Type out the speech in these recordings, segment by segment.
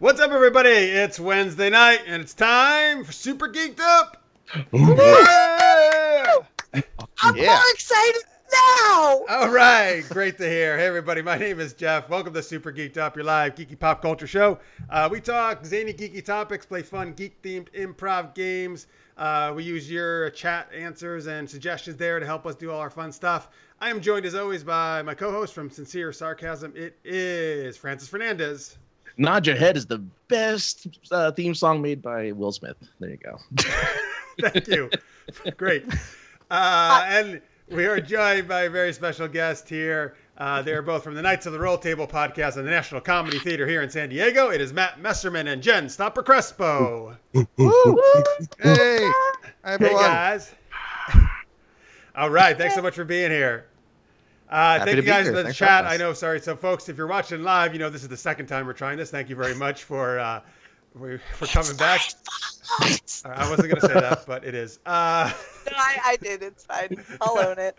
What's up, everybody? It's Wednesday night, and it's time for Super Geeked Up. Yeah! I'm more excited now! All right, great to hear. Hey, everybody, my name is Jeff. Welcome to Super Geeked Up, your live geeky pop culture show. We talk zany geeky topics, play fun geek-themed improv games. We use your chat answers and suggestions there to help us do all our fun stuff. I am joined, as always, by my co-host from Sincere Sarcasm. It is Francis Fernandez. Nod Your Head is the best theme song made by Will Smith. There you go. Thank you. Great. And we are joined by a very special guest here. They're both from the Knights of the Roll Table podcast and the National Comedy Theater here in San Diego. It is Matt Messerman and Jen Stopper Crespo. Hey! Hey, guys. All right. Thanks so much for being here. Thank you guys for the chat. I know, sorry. So, folks, if you're watching live, you know this is the second time we're trying this. Thank you very much for coming back. I wasn't going to say that, but it is. No, I did. It's fine. I'll own it.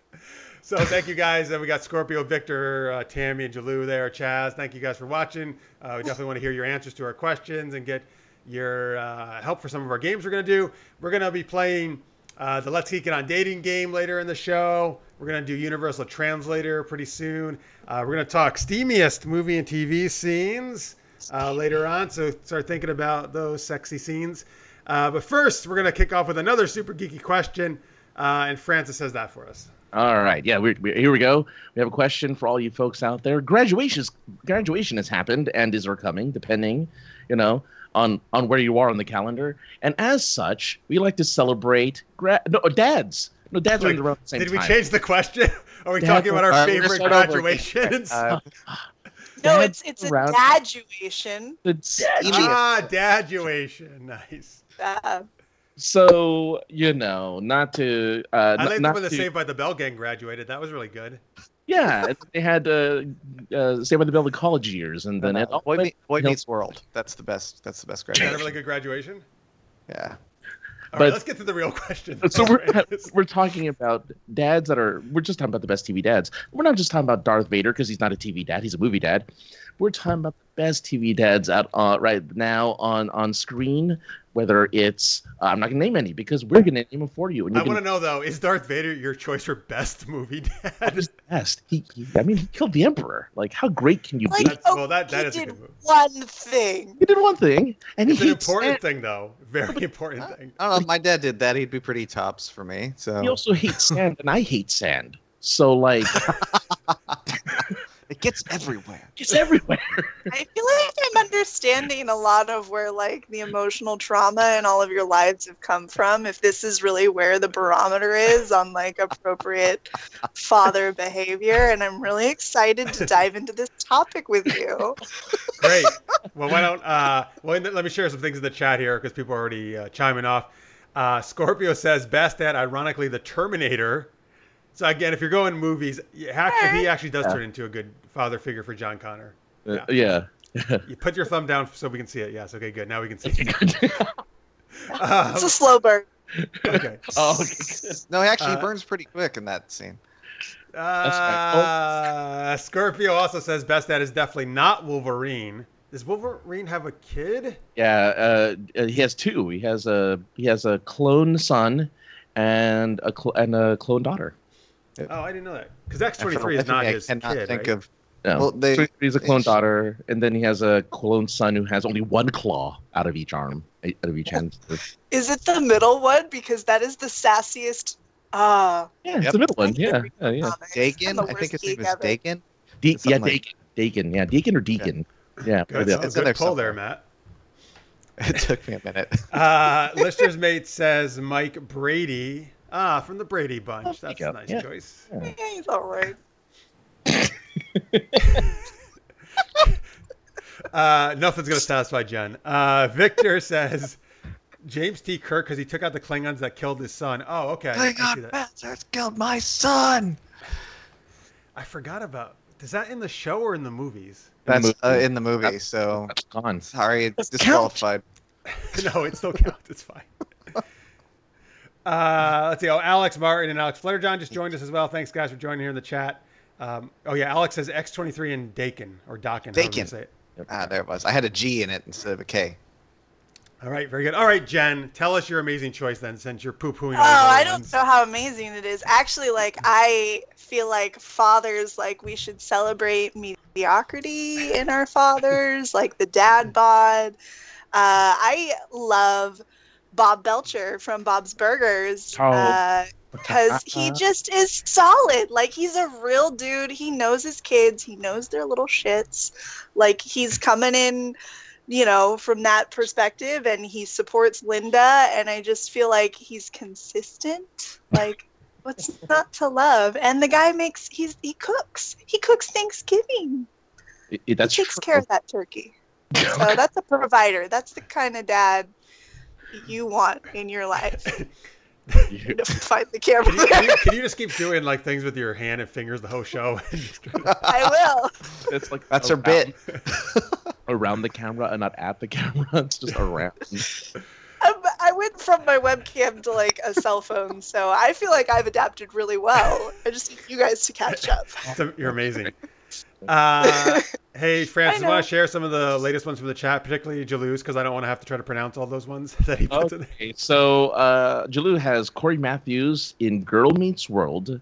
So thank you guys. We got Scorpio, Victor, Tammy, and Jalou there. Chaz, thank you guys for watching. We definitely want to hear your answers to our questions and get your help for some of our games we're going to do. We're going to be playing the Let's Geek It On Dating game later in the show. We're going to do Universal Translator pretty soon. We're going to talk Steamiest movie and TV scenes later on. So start thinking about those sexy scenes. But first, we're going to kick off with another super geeky question. And Francis has that for us. All right. Yeah, here we go. We have a question for all you folks out there. Graduation has happened and is or coming, depending, on where you are on the calendar. And as such, we like to celebrate dads. No, dads are around the same time. Did we change the question? Are we talking about our favorite graduations? No, it's a daduation. Daduation. Nice. So, not to... I like when the Saved by the Bell gang graduated. That was really good. Yeah, they had Saved by the Bell the college years, and then Boy Meets World. That's the best graduation. Is that a really good graduation? Yeah. All right, let's get to the real question. So we're talking about dads we're just talking about the best TV dads. We're not just talking about Darth Vader because he's not a TV dad, he's a movie dad. We're talking about the best TV dads out right now on screen, whether it's I'm not going to name any because we're going to name them for you. And I want to know, though, is Darth Vader your choice for best movie dad? He's best. He killed the Emperor. Like, how great can you be? That is a good movie. One thing. He did one thing, and it's an important thing, though. Very important thing. I don't know if my dad did that. He'd be pretty tops for me. So he also hates sand, and I hate sand. So, like... It gets everywhere. It's everywhere. I feel like I'm understanding a lot of where the emotional trauma and all of your lives have come from. If this is really where the barometer is on appropriate father behavior, and I'm really excited to dive into this topic with you. Great. Well, why don't let me share some things in the chat here because people are already chiming off. Scorpio says best at ironically the Terminator. So again, if you're going movies, he actually does turn into a good father figure for John Connor. Yeah. You put your thumb down so we can see it. Yes. Okay. Good. Now we can see it. It's a slow burn. Okay. Oh, okay. No, he burns pretty quick in that scene. That's right. Scorpio also says best dad is definitely not Wolverine. Does Wolverine have a kid? Yeah. He has two. He has a clone son and a clone daughter. Oh, I didn't know that. Because X-23 is not his kid, right? No. Well, he's a clone daughter, and then he has a clone son who has only one claw out of each arm, out of each hand. Is it the middle one? Because that is the sassiest. Yeah, it's the middle one. Yeah. Dagon? I think his name is Dagon? Dagon. Yeah, Deacon or Deacon. Yeah. Good pull there, Matt. It took me a minute. Listener's mate says Mike Brady. From the Brady Bunch. That's a nice choice. Yeah, he's all right. Nothing's going to satisfy Jen. Victor says James T. Kirk because he took out the Klingons that killed his son. Oh, okay. Klingon bastards killed my son. I forgot about... Is that in the show or in the movies? That's in the movie, so... That's gone. Sorry, it's disqualified. No, it still counts. It's fine. Let's see. Oh, Alex Martin and Alex Flairjohn just joined us as well. Thanks, guys, for joining here in the chat. Alex says X-23 and Dakin, or Dakin. Dakin. There it was. I had a G in it instead of a K. All right, very good. All right, Jen, tell us your amazing choice then, since you're poo-pooing all Oh, these other I don't ones. know how amazing it is. Actually, like, I feel like fathers, like, we should celebrate mediocrity in our fathers, like the dad bod. I love Bob Belcher from Bob's Burgers. Oh. Because he just is solid. Like, he's a real dude. He knows his kids. He knows their little shits. Like, he's coming in, from that perspective, and he supports Linda, and I just feel like he's consistent. Like, what's not to love? And the guy he cooks. He cooks Thanksgiving. That's he takes true. care of that turkey. So that's a provider. That's the kind of dad you want in your life. Find the camera. Can you just keep doing like things with your hand and fingers the whole show? I will. It's like That's her bit. Around the camera and not at the camera. It's just around. I went from my webcam to like a cell phone, so I feel like I've adapted really well. I just need you guys to catch up. You're amazing. Hey, Francis, want to share some of the latest ones from the chat, particularly Jalou's, because I don't want to have to try to pronounce all those ones that he puts in there. Okay, so Jalou has Corey Matthews in Girl Meets World.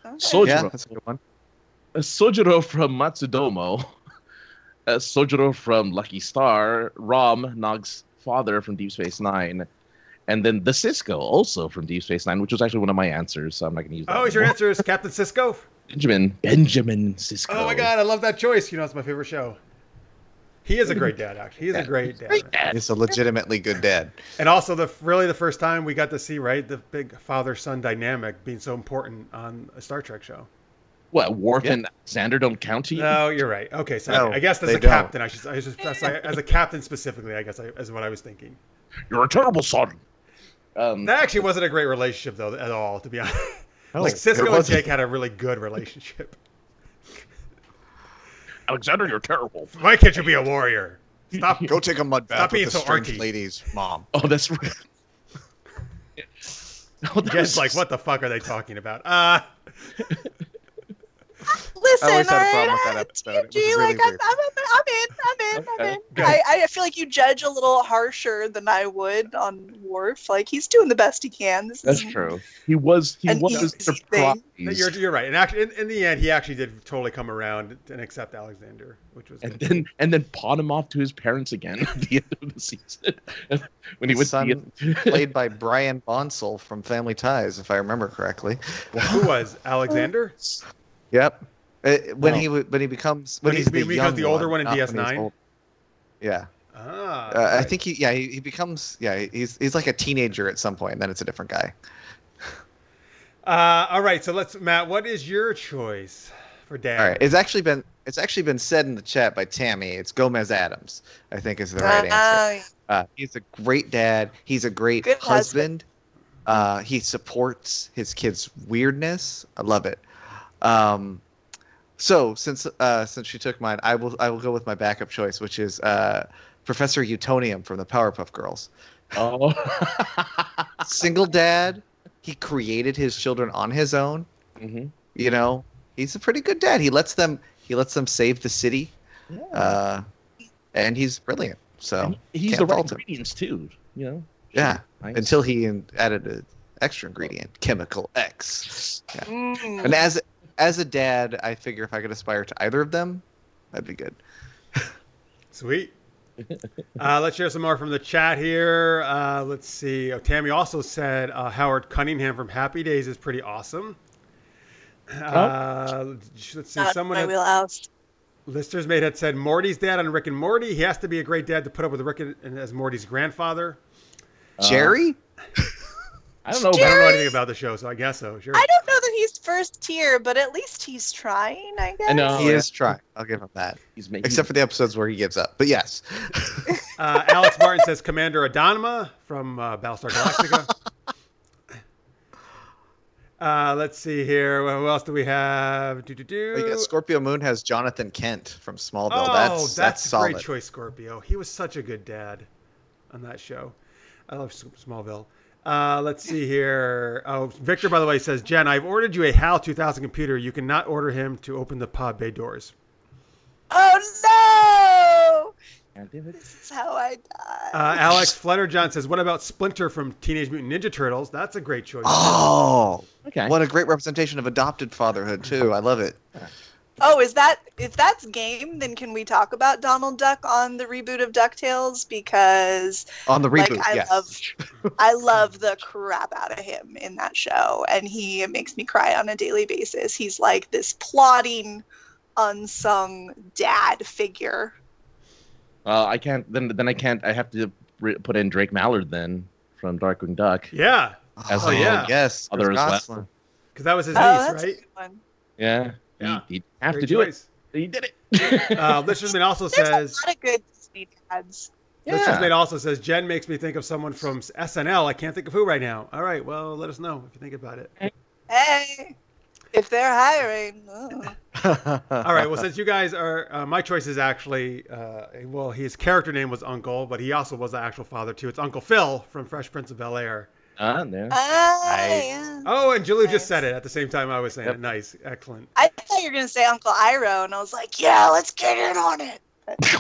Okay. Sojiro, Yeah, that's a good one. Sojiro from Matsudomo. Sojiro from Lucky Star. Rom, Nog's father from Deep Space Nine. And then the Cisco, also from Deep Space Nine, which was actually one of my answers, so I'm not going to use that. Oh, is your answer is Captain Sisko? Benjamin Cisco. Oh my God, I love that choice. It's my favorite show. He is a great dad, actually. He is a great dad. He's a legitimately good dad. And also, the first time we got to see, right, the big father-son dynamic being so important on a Star Trek show. What, Worf and Xander don't count to you? No, you're right. Okay, so No, I guess as they a captain, as a captain specifically, I guess is what I was thinking. You're a terrible son. That actually wasn't a great relationship, though, at all, to be honest. No, like, it Cisco and wasn't. Jake had a really good relationship. Alexander, you're terrible. Why can't you be a warrior? Stop. Go take a mud bath Stop with being the so strange arty. lady's mom. Oh, that's right. Jen's like, what the fuck are they talking about? Listen, I always had a all problem with right, that episode. It was TMG, really like, weird. I'm in. Good. I feel like you judge a little harsher than I would on Worf. Like, he's doing the best he can. This That's is true. He was an easy surprised. You're right. And actually, in the end, he actually did totally come around and accept Alexander, which was good. And then pawn him off to his parents again at the end of the season. When he His went son, played by Brian Bonsall from Family Ties, if I remember correctly. Who was Alexander? Yep. When he becomes When he's he the becomes young the older one in not when he's DS9? old. Yeah. Ah, I right. think he becomes he's like a teenager at some point, and then it's a different guy. All right, so Matt. What is your choice for dad? All right, it's actually been said in the chat by Tammy. It's Gomez Adams, I think, is the right answer. He's a great dad. He's a great Good husband. He supports his kids' weirdness. I love it. So since she took mine, I will go with my backup choice, which is Professor Utonium from the Powerpuff Girls. Oh. Single dad. He created his children on his own. Mm-hmm. He's a pretty good dad. He lets them save the city. Yeah. And he's brilliant. So And he's can't the right fault him. ingredients too. Yeah. Nice. Until he added an extra ingredient, Chemical X. Yeah. Mm. And as a dad, I figure if I could aspire to either of them, that'd be good. Sweet. Let's share some more from the chat here. Let's see. Tammy also said Howard Cunningham from Happy Days is pretty awesome. Let's see. Not Someone my had, wheelhouse. listeners made had said Morty's dad on Rick and Morty. He has to be a great dad to put up with Rick as Morty's grandfather. Jerry? I don't know. I don't know Jerry? anything about the show, so I guess so. Sure. I don't know that he's first tier, but at least he's trying, I guess. I know. He is trying. I'll give him that. He's making. Except for the episodes where he gives up. But yes. Alex Martin says Commander Adonima from Battlestar Galactica. Let's see here. Who else do we have? Scorpio Moon has Jonathan Kent from Smallville. Oh, that's a solid. great choice, Scorpio. He was such a good dad on that show. I love Smallville. Let's see here. Oh, Victor, by the way, says, Jen, I've ordered you a HAL 2000 computer. You cannot order him to open the pod bay doors. Oh God damn it. This is how I die. Alex Flutterjohn says, what about Splinter from Teenage Mutant Ninja Turtles? That's a great choice. Oh, Okay. what a great representation of adopted fatherhood too. I love it. Oh, if that's game, then can we talk about Donald Duck on the reboot of Ducktales? Because On the reboot, I love the crap out of him in that show, and he makes me cry on a daily basis. He's like this plotting, unsung dad figure. I can't. Then I can't. I have to put in Drake Mallard then from Darkwing Duck. Yeah. As yeah. Yes. Other as Gosling. well. Because that was his That's niece, right? a good one. Yeah. Yeah. He'd have Great to do choice. it. He did it. Listenerman also There's says. a lot of good Disney dads. Listenerman also says Jen makes me think of someone from SNL. I can't think of who right now. All right, well, let us know if you think about it. Hey, if they're hiring. All right, well, since you guys are, my choice is actually, well, his character name was Uncle, but he also was the actual father too. It's Uncle Phil from Fresh Prince of Bel-Air. There. Yeah. Oh, and Jalou Nice. just said it at the same time I was saying Yep. it. Nice, excellent. I thought you were gonna say Uncle Iroh, and I was like, yeah, let's get in on it.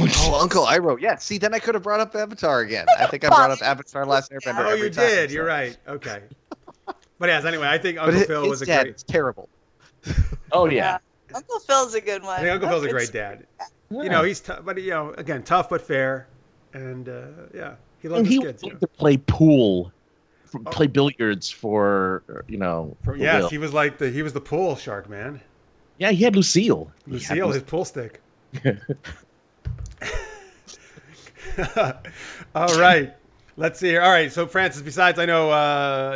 Oh, Uncle Iroh. Yeah. See, then I could have brought up Avatar again. I think I brought up Avatar Last Airbender. Oh, every you time, did. so. You're right. Okay. But yes, anyway, I think But Uncle Phil his was a dad great. is terrible. Oh yeah. Uncle Phil's a good one. I think Uncle Phil's a great It's- dad. You know, he's tough, but again, tough but fair, and yeah, he loves And his he kids. wanted to play pool, play billiards for for Yes, Will. he was like he was the pool shark, man. Yeah, he had Lucille. Lucille, his pool stick. All right. Let's see here. All right. So, Francis, besides, I know,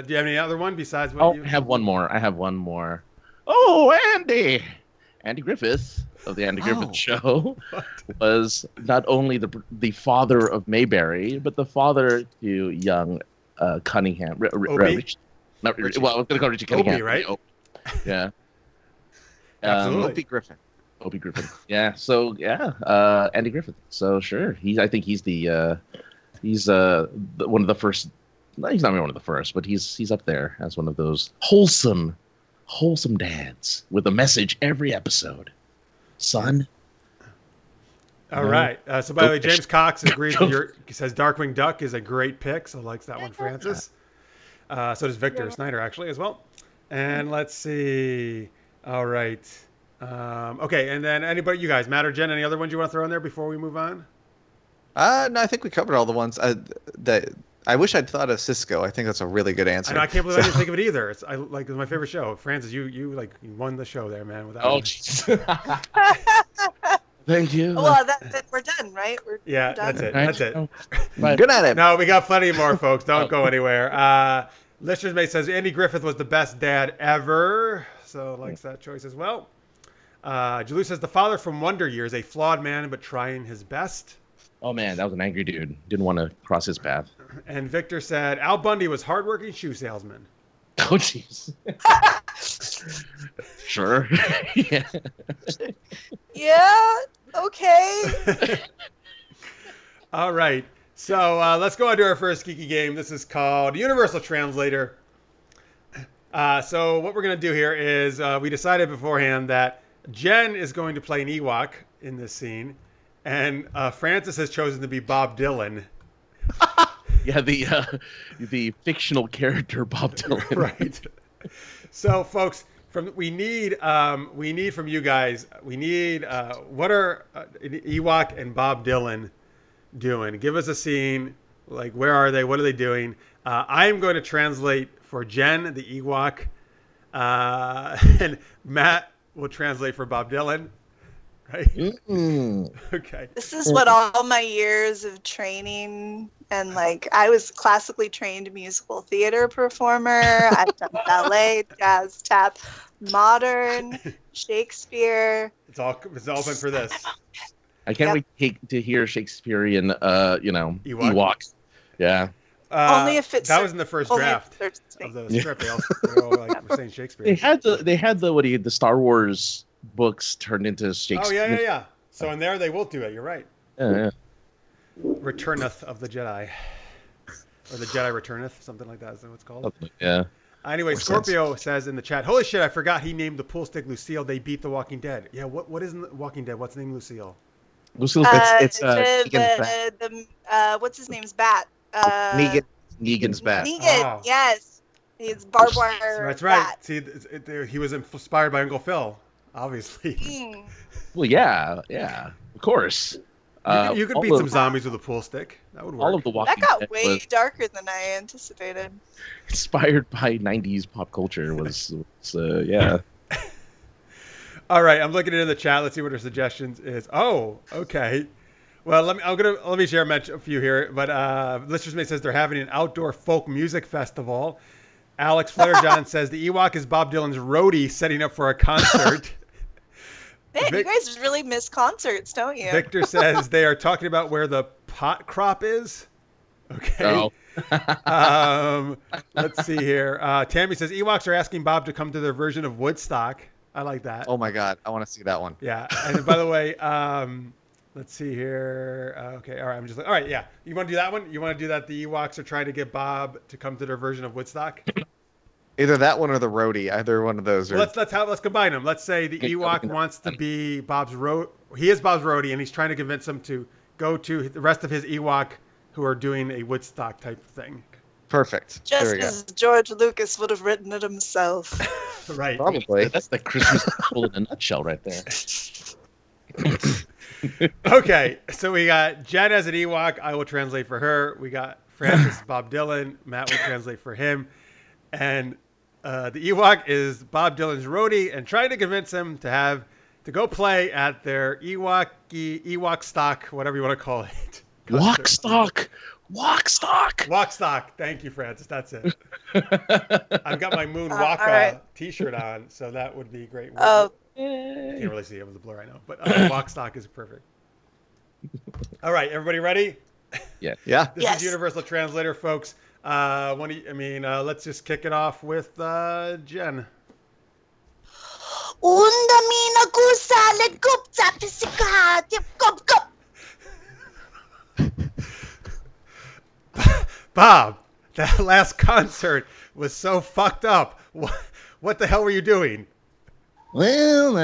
do you have any other one besides what Oh, you I have one more. Oh, Andy! Andy Griffith of the Andy Griffith Oh. Show was not only the father of Mayberry, but the father to young Cunningham. Opie? Richie. Well, I was going to call Richie Cunningham. Opie, right? Yeah. Absolutely. Opie Griffin. Opie Griffin. Yeah. So Andy Griffith. So sure, I think he's one of the first. No, he's not one of the first, but he's up there as one of those wholesome dads with a message every episode. Son. All right. So, by the way, James Cox agrees with he says Darkwing Duck is a great pick, so likes that one, Francis. So does Victor Snyder, actually, as well. And let's see. All right. Okay, and then you guys, Matt or Jen, any other ones you want to throw in there before we move on? No, I think we covered all the ones. That I wish I'd thought of Cisco. I think that's a really good answer. I can't believe I didn't think of it either. It's my favorite show. Francis, you won the show there, man. With that one. jeez. Thank you. Well, then we're done, right? We're done. That's it. Right. That's it. But Good at it. No, we got plenty more, folks. Don't go anywhere. Listeners Mate says Andy Griffith was the best dad ever, so likes that choice as well. Jalou says the father from Wonder Years, a flawed man but trying his best. Oh man, that was an angry dude. Didn't want to cross his path. And Victor said Al Bundy was hardworking shoe salesman. Oh jeez. Sure. Yeah. Yeah. Okay. All right. So let's go on to our first geeky game. This is called Universal Translator. So what we're going to do here is we decided beforehand that Jen is going to play an Ewok in this scene, and Francis has chosen to be Bob Dylan. Yeah, the fictional character Bob Dylan. Right. So, folks, we need from you guys. We need what are Ewok and Bob Dylan doing? Give us a scene. Like, where are they? What are they doing? I am going to translate for Jen, the Ewok, and Matt will translate for Bob Dylan. Right? Okay. This is what all my years of training and I was classically trained musical theater performer. I've done ballet, jazz, tap, modern, Shakespeare. It's all open for this. I can't wait to hear Shakespearean, Ewok. Yeah. Only if it's that was in the first draft of the script. They all were saying Shakespeare. They had the Star Wars books turned into Shakespeare. Oh yeah. So in there they will do it. You're right. Yeah. Returneth of the Jedi, or the Jedi Returneth, something like that. Is that what it's called? Yeah. Anyway, Scorpio says in the chat, "Holy shit! I forgot he named the pool stick Lucille. They beat The Walking Dead. Yeah. What isn't The Walking Dead? What's named Lucille? It's what's his name's bat? Negan's bat. Negan, Oh. yes. He's barbed wire. That's right. Bat. See, he was inspired by Uncle Phil, obviously. Mm. Well, yeah, of course. You could beat some zombies with a pool stick. That would work. All of the Walking That got Dead way was darker than I anticipated. inspired by 90s pop culture. Yeah. All right, I'm looking into the chat. Let's see what our suggestions is. Oh, okay. Well, let me share a few here. But Listeners May says they're having an outdoor folk music festival. Alex Flairjohn says the Ewok is Bob Dylan's roadie setting up for a concert. Man, you guys really miss concerts, don't you? Victor says they are talking about where the pot crop is. Okay. Oh. Let's see here. Tammy says Ewoks are asking Bob to come to their version of Woodstock. I like that. Oh my God, I want to see that one. Yeah. And by the way, let's see here. Okay. All right. I'm just like, all right. Yeah. You want to do that one? You want to do that? The Ewoks are trying to get Bob to come to their version of Woodstock. Either that one or the roadie. Either one of those. Well, let's combine them. Let's say the Ewok wants to be Bob's He is Bob's roadie, and he's trying to convince him to go to the rest of his Ewok who are doing a Woodstock type of thing. Perfect. Just as George Lucas would have written it himself. Right. Probably. That's the Christmas special in a nutshell right there. Okay, so we got Jen as an Ewok. I will translate for her. We got Francis Bob Dylan. Matt will translate for him. And the Ewok is Bob Dylan's roadie and trying to convince him to go play at their Ewok stock, whatever you want to call it. Walk stock. Thank you, Francis. That's it. I've got my Moonwalker right. T-shirt on, so that would be great. Oh, Can't really see it with the blur right now, but walk stock is perfect. All right, everybody ready? Yeah. This is Universal Translator, folks. Let's just kick it off with Jen. Bob, that last concert was so fucked up. What the hell were you doing? Well,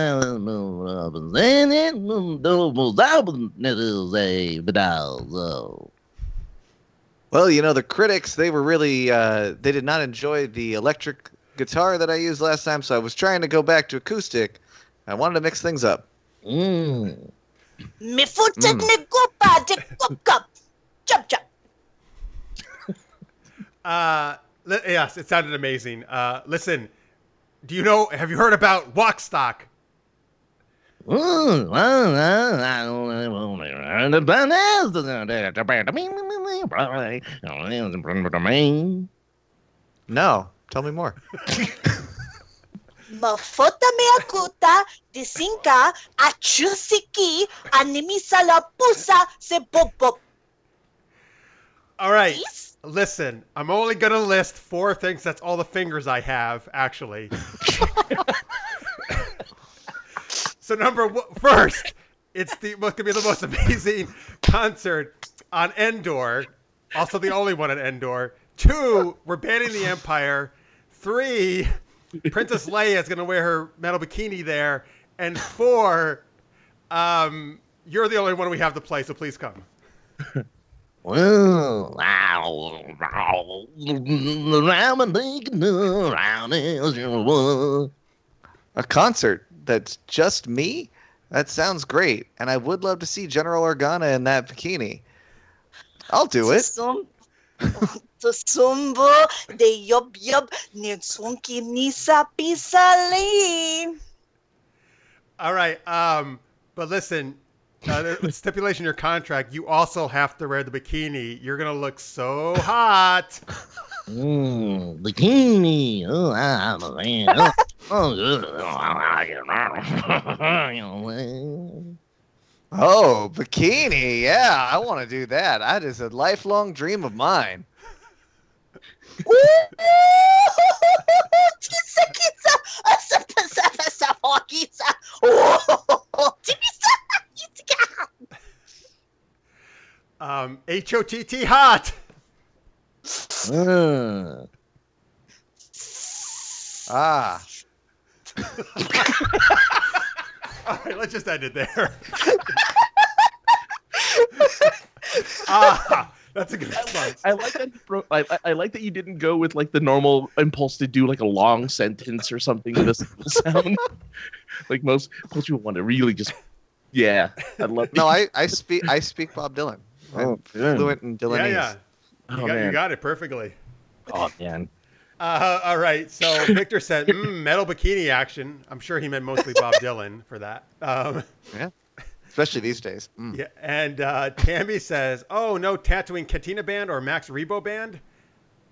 the critics, they were really, they did not enjoy the electric guitar that I used last time, so I was trying to go back to acoustic. I wanted to mix things up. Yes, it sounded amazing. Listen, have you heard about Walkstock? No, tell me more. Mafota meakuta disinka achusiki animisala pusa se bobo. All right. Listen, I'm only going to list 4 things. That's all the fingers I have, actually. So first, it's going to be the most amazing concert on Endor. Also the only one on Endor. 2, we're banning the Empire. 3, Princess Leia is going to wear her metal bikini there. And 4, you're the only one we have to play, so please come. A concert that's just me? That sounds great. And I would love to see General Organa in that bikini. I'll do it. All right, but listen, stipulation in your contract, you also have to wear the bikini. You're going to look so hot. Bikini. Oh, bikini. Yeah, I want to do that. That is a lifelong dream of mine. HOTT hot. Ah. All right, let's just end it there. That's a good response. I like that. I like that you didn't go with like the normal impulse to do like a long sentence or something with a simple sound. Like most people want to really just. Yeah, I love. No, I speak Bob Dylan. I'm fluent in Dylanese. Yeah. You got it perfectly. Oh man. All right. So Victor said, metal bikini action. I'm sure he meant mostly Bob Dylan for that. Yeah. Especially these days. Yeah. And Tammy says, oh, no Tatooine Katina Band or Max Rebo Band.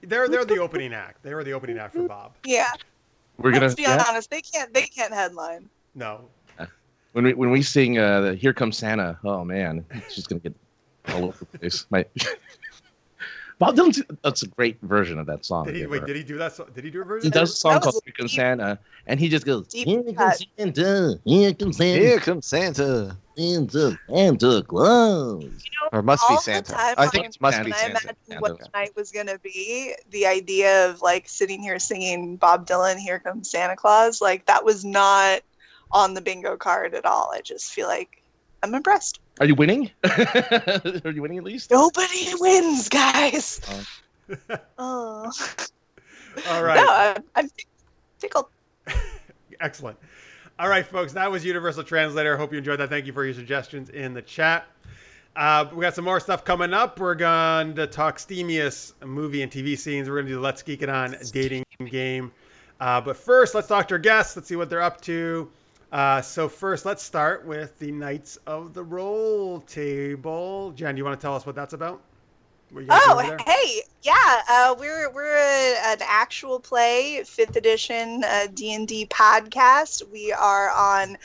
They're the opening act. They were the opening act for Bob. Yeah. Let's be honest. They can't headline. No. When we sing "Here Comes Santa," oh man, it's just gonna get all over the place. Bob Dylan, that's a great version of that song. Did he do that? Did he do a version? He does a song called "Here Comes Santa," and he just goes, "Here comes Santa, here comes Santa, Here comes Santa, Santa Claus." Or must be Santa. I think it must be I Santa. imagined what tonight was gonna be, the idea of like sitting here singing Bob Dylan, "Here Comes Santa Claus," like that was not on the bingo card at all. I just feel like I'm impressed. Are you winning? Are you winning at least? Nobody wins, guys. Oh. All right. No, I'm tickled. Excellent. All right, folks. That was Universal Translator. Hope you enjoyed that. Thank you for your suggestions in the chat. We got some more stuff coming up. We're going to talk Steamiest movie and TV scenes. We're going to do Let's Geek It On dating game. But first, let's talk to our guests. Let's see what they're up to. So first, let's start with the Knights of the Roll Table. Jen, do you want to tell us what that's about? Hey, yeah, we're an actual play 5th edition D&D podcast. We are on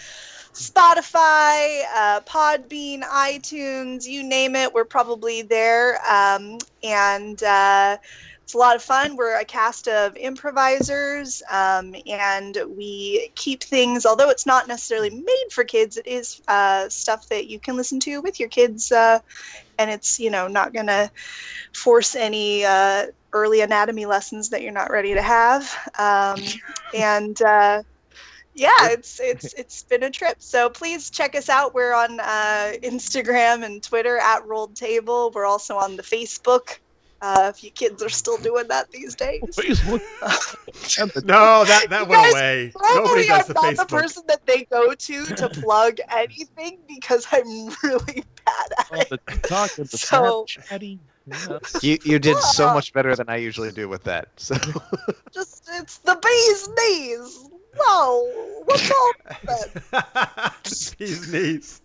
Spotify, Podbean, iTunes, you name it, we're probably there. It's a lot of fun. We're a cast of improvisers, and we keep things, although it's not necessarily made for kids, it is stuff that you can listen to with your kids, and it's, not going to force any early anatomy lessons that you're not ready to have. It's been a trip. So please check us out. We're on Instagram and Twitter at Rolled Table. We're also on the Facebook. If you kids are still doing that these days. No, that went away. Nobody does the Facebook. I'm not the person that they go to plug anything because I'm really bad at it. You did so much better than I usually do with that. So it's the bee's knees. Whoa, what's all that? Bee's knees.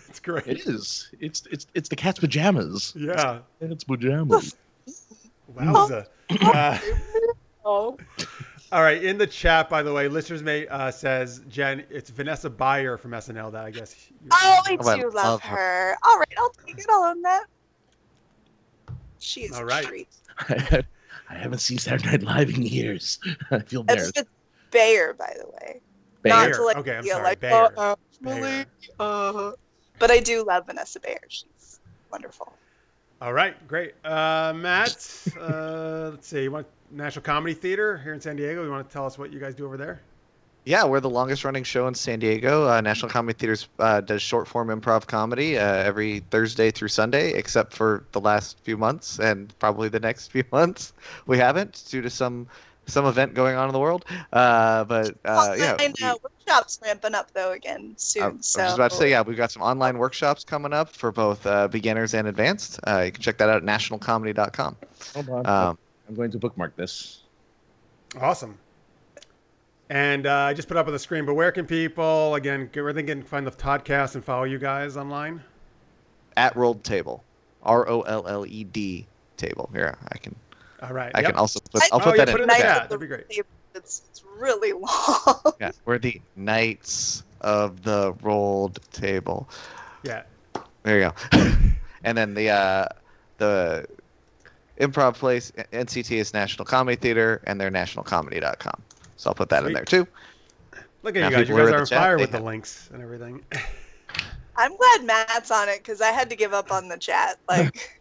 It's great. It is. It's the cat's pajamas. Yeah. It's pajamas. Wowza. All right. In the chat, by the way, listeners may says Jen, it's Vanessa Bayer from SNL that I guess. We do love her. All right, I'll take it. I'll own that. She is a treat. I haven't seen Saturday Night Live in years. I feel embarrassed. It's Bayer, by the way. Bayer. Not to, like, okay, I'm feel sorry. like, Bayer. Bayer. But I do love Vanessa Bayer. She's wonderful. All right, great. Matt, let's see. You want National Comedy Theater here in San Diego? You want to tell us what you guys do over there? Yeah, we're the longest running show in San Diego. National Comedy Theater does short form improv comedy every Thursday through Sunday, except for the last few months and probably the next few months. We haven't due to some event going on in the world. Workshops ramping up though again soon. I was just about to say, we've got some online workshops coming up for both beginners and advanced. You can check that out at nationalcomedy.com. Hold on. I'm going to bookmark this. Awesome. And I just put up on the screen, but where can people, again, where they can find the podcast and follow you guys online? At Rolled Table. ROLLED table. Here, I can. All right. I can also put. I'll put that in the chat. That'd be great. It's really long. Yeah, we're the Knights of the Rolled Table. Yeah. There you go. And then the improv place, NCT, is National Comedy Theater, and they're nationalcomedy.com. So I'll put that in there too. Look at you guys. You guys are on fire with the links and everything. I'm glad Matt's on it because I had to give up on the chat. Like.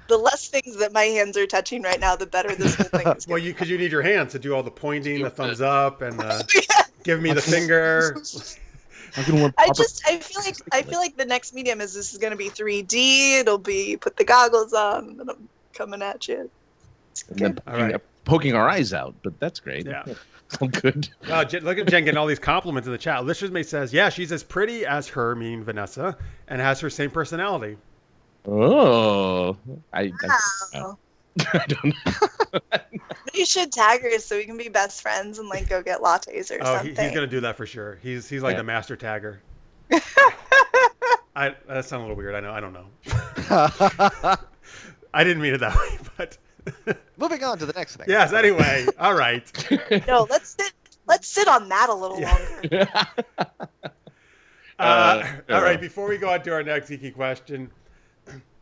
The less things that my hands are touching right now, the better this whole thing is. Well, because you need your hands to do all the pointing, the thumbs up, and give me the finger. I'm gonna want I proper- feel like the next medium is going to be 3D. It'll be put the goggles on, and then I'm coming at you. and then All right. poking our eyes out, but that's great. Yeah. All good. Look at Jen getting all these compliments in the chat. Listeners Mate says, yeah, she's as pretty as her, meaning Vanessa, and has her same personality. Oh, Wow. I don't know. You should tag her so we can be best friends and like go get lattes or Oh, something. he's gonna do that for sure. He's like Yeah. the master tagger. That sounds a little weird. I know. I don't know. I didn't mean it that way, but Moving on to the next thing. yes. Anyway, all right. No, let's sit on that a little longer. All right. Before we go on to our next geeky question,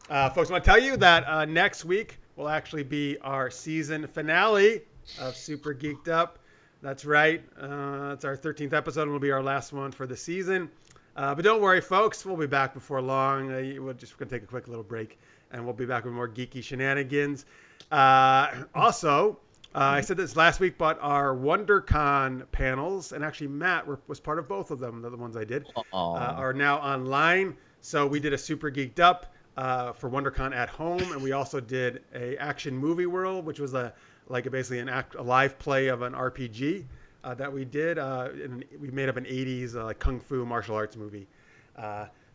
folks, I want to tell you that next week will actually be our season finale of Super Geeked Up. That's right. It's our 13th episode and will be our last one for the season. But don't worry, folks. We'll be back before long. We're going to take a quick little break, and we'll be back with more geeky shenanigans. Also, I said this last week, but our WonderCon panels, and actually Matt was part of both of them, the ones I did, are now online. So we did a Super Geeked Up for WonderCon at home, and we also did a Action Movie World, which was basically a live play of an RPG that we did. We made up an 80s like kung fu martial arts movie.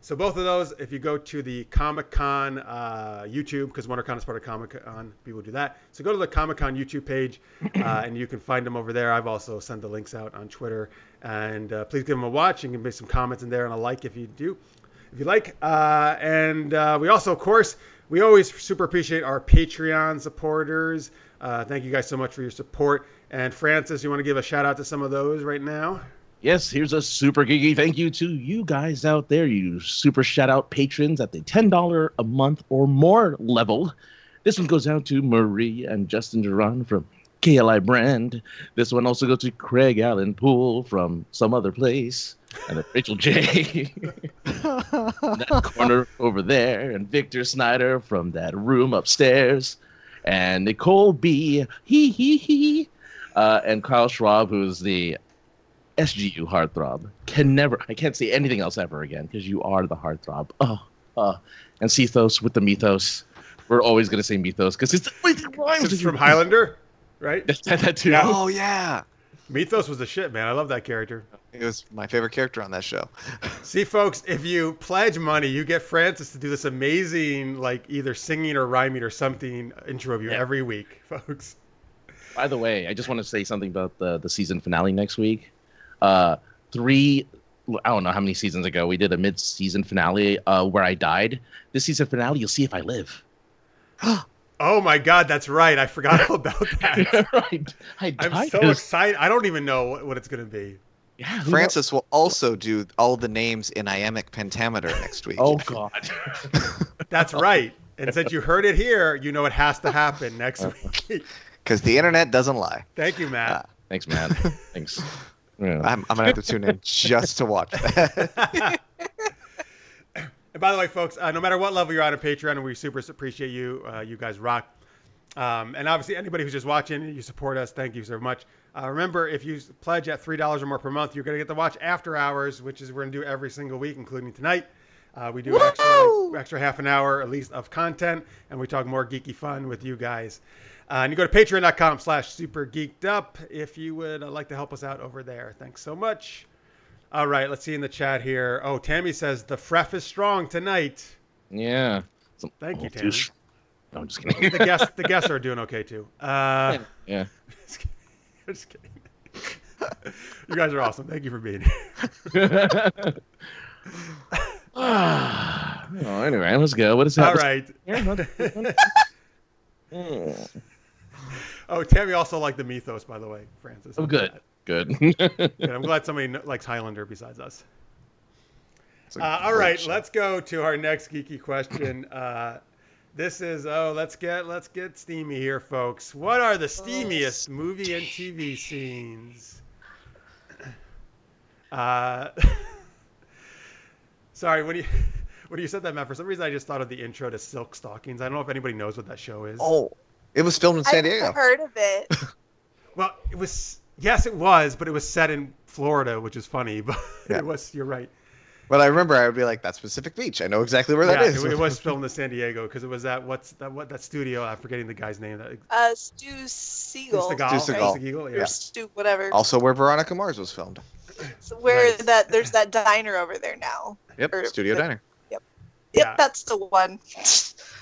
So both of those, if you go to the Comic-Con YouTube, because WonderCon is part of Comic-Con, people do that. So go to the Comic-Con YouTube page, and you can find them over there. I've also sent the links out on Twitter. And please give them a watch. You can make some comments in there and a like if you do. If you like. And we also, of course, we always super appreciate our Patreon supporters. Thank you guys so much for your support. And Francis, you want to give a shout out to some of those right now? Yes, here's a super geeky thank you to you guys out there, you super shout out patrons at the $10 a month or more level. This one goes out to Marie and Justin Duran from KLI Brand. This one also goes to Craig Allen Poole from some other place. And Rachel J. that corner over there. And Victor Snyder from that room upstairs. And Nicole B. And Kyle Schwab, who's the SGU heartthrob. I can't say anything else ever again because you are the heartthrob. And Cethos with the mythos. We're always going to say mythos because it's the way it rhymes. It's from Highlander, right? That too. Yeah. Oh, yeah. Mythos was the shit, man. I love that character. It was my favorite character on that show. See, folks, if you pledge money, you get Francis to do this amazing, like, either singing or rhyming or something intro of you every week, folks. By the way, I just want to say something about the season finale next week. I don't know how many seasons ago we did a mid-season finale where I died. This season finale, you'll see if I live. Oh my God, that's right. I forgot all about that. Right. I'm so excited. I don't even know what it's going to be. Yeah, Francis will also do all the names in iambic pentameter next week. Oh, God. That's right. And since you heard it here, you know it has to happen next week. Because the internet doesn't lie. Thank you, Matt. Thanks, man. Thanks. Yeah. I'm going to have to tune in just to watch that. And by the way, folks, no matter what level you're on Patreon, we super appreciate you. You guys rock. And obviously, anybody who's just watching, you support us. Thank you so much. Remember, if you pledge at $3 or more per month, you're going to get to watch After Hours, which is we're going to do every single week, including tonight. We do extra half an hour at least of content, and we talk more geeky fun with you guys. And you go to patreon.com/supergeekedup if you would like to help us out over there. Thanks so much. All right, let's see in the chat here. Oh, Tammy says the Fref is strong tonight. Yeah. Thank you, Tammy. No, I'm just kidding. The guests are doing okay too. Yeah. Just kidding. You guys are awesome. Thank you for being here. Anyway, let's go. What is that? All right. Oh, Tammy also liked the mythos, by the way, Francis. Oh, good. Good. I'm glad somebody likes Highlander besides us. All right, let's go to our next geeky question. This is let's get steamy here, folks. What are the steamiest movie and TV scenes? Sorry, when you said that, Matt, for some reason I just thought of the intro to Silk Stockings. I don't know if anybody knows what that show is. Oh, it was filmed in San Diego. I've heard of it. Well, it was. Yes, it was, but it was set in Florida, which is funny. But Yeah. it was. You're right. But I remember I would be like, that's Pacific Beach. I know exactly where that is. It was filmed in San Diego because it was that studio? I'm forgetting the guy's name. Stu Siegel. Stu right? Seagal, yeah. Or Stu, whatever. Also where Veronica Mars was filmed. So where Nice. there's that diner over there now. Yep, Or- Studio Diner. Yep, Yeah. that's the one.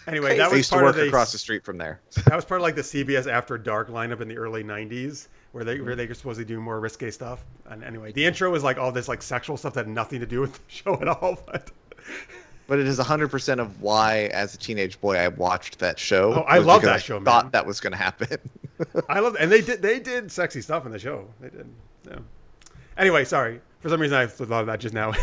Anyway, Crazy. that I was used to part work of the across the street from there. that was part of like the CBS After Dark lineup in the early '90s, where they were supposed to do more risque stuff. And anyway, the intro was like all this like sexual stuff that had nothing to do with the show at all. But it is 100% of why, as a teenage boy, I watched that show. Oh, I was love because that show, man. Thought that was going to happen. I love, and they did sexy stuff in the show. They did. Yeah. Anyway, sorry. For some reason, I thought of that just now.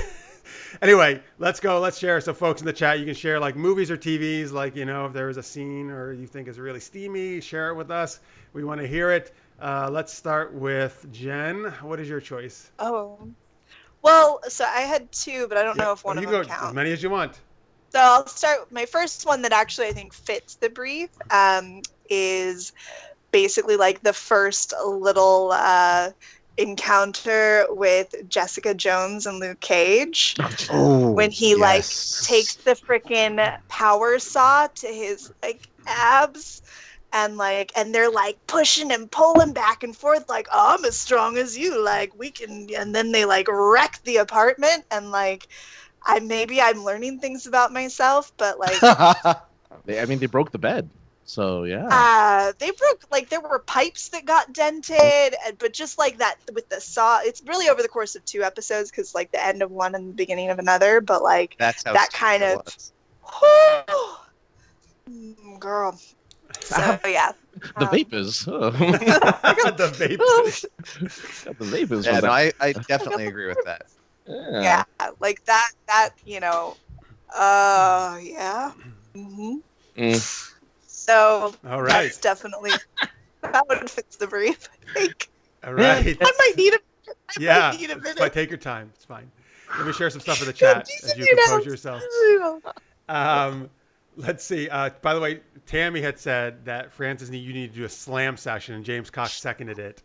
Anyway, let's go. Let's share. So, folks in the chat, you can share like movies or TVs. Like, if there was a scene or you think is really steamy, share it with us. We want to hear it. Let's start with Jen. What is your choice? Oh, well, so I had two, but I don't know if one you of go them counts. as many as you want. So I'll start with my first one that actually I think fits the brief. Is basically like the first little encounter with Jessica Jones and Luke Cage. Oh, When he takes the freaking power saw to his like abs and they're like pushing and pulling back and forth like, oh, I'm as strong as you, like we can, and then they like wreck the apartment and like I'm learning things about myself, but like They broke the bed. So yeah. they broke, like there were pipes that got dented, but just like that with the saw, it's really over the course of 2 episodes because like the end of one and the beginning of another, but like that's how that stupid kind it of was. girl. So yeah. The vapors. Oh. The vapes. The vapors. Yeah, was no, that- I definitely agree with that. Yeah, like that yeah. Mm-hmm. Mm. So All right. that's definitely that one fits the brief, I think. All right. I might need Yeah. need a It's minute. fine. Take your time. It's fine. Let me share some stuff in the chat as you compose yourself. Let's see. By the way, Tammy had said that Francis, you need to do a slam session, and James Cox seconded it.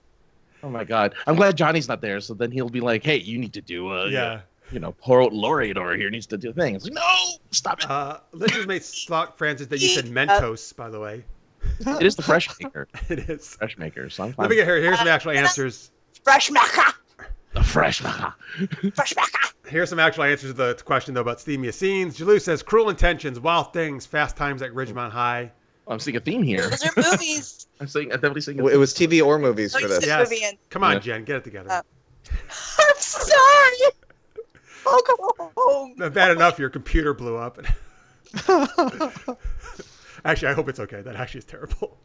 Oh my God! I'm glad Johnny's not there, so then he'll be like, "Hey, you need to do Yeah. poor laureate over here needs to do a thing." It's like, no, stop it. Listeners may thought, Francis, that you said Mentos, by the way. It is the fresh maker. It is. Fresh maker. So I'm Let fine. me get here. Here's some actual answers. Fresh maca. The fresh maker. Fresh maca. Here's some actual answers to the question, though, about Steamiest scenes. Jalou says, Cruel Intentions, Wild Things, Fast Times at Ridgemont High. Oh, I'm seeing a theme here. Those are movies. I'm definitely seeing. It was TV or movies Oh, for you this. said Yes. Vivian. Come on, Yeah. Jen, get it together. I'm sorry. I'll go home. Bad enough your computer blew up. Actually, I hope it's okay. That actually is terrible.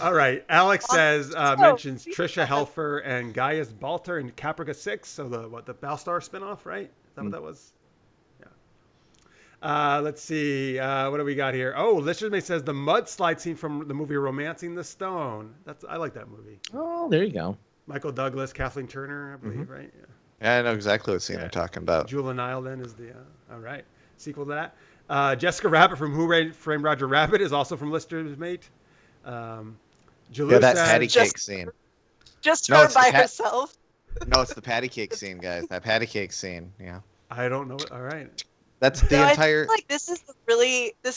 All right. Alex says, mentions Trisha Helfer and Gaius Balter in Caprica 6. So the Battlestar spinoff, right? Is that what that was? Yeah. Let's see. What do we got here? Oh, Listerman says the mudslide scene from the movie Romancing the Stone. I like that movie. Oh, there you go. Michael Douglas, Kathleen Turner, I believe, right? Yeah. Yeah, I know exactly what scene Yeah. you're talking about. Julia Nile then is the all right sequel to that. Jessica Rabbit from Who Framed Roger Rabbit is also from Lister's Mate. Jalou Yeah, that says, patty Just- cake scene. Just No, her it's the by cat- herself. No, it's the patty cake scene, guys. That patty cake scene. Yeah, I don't know. All right. that's the So entire. I feel like this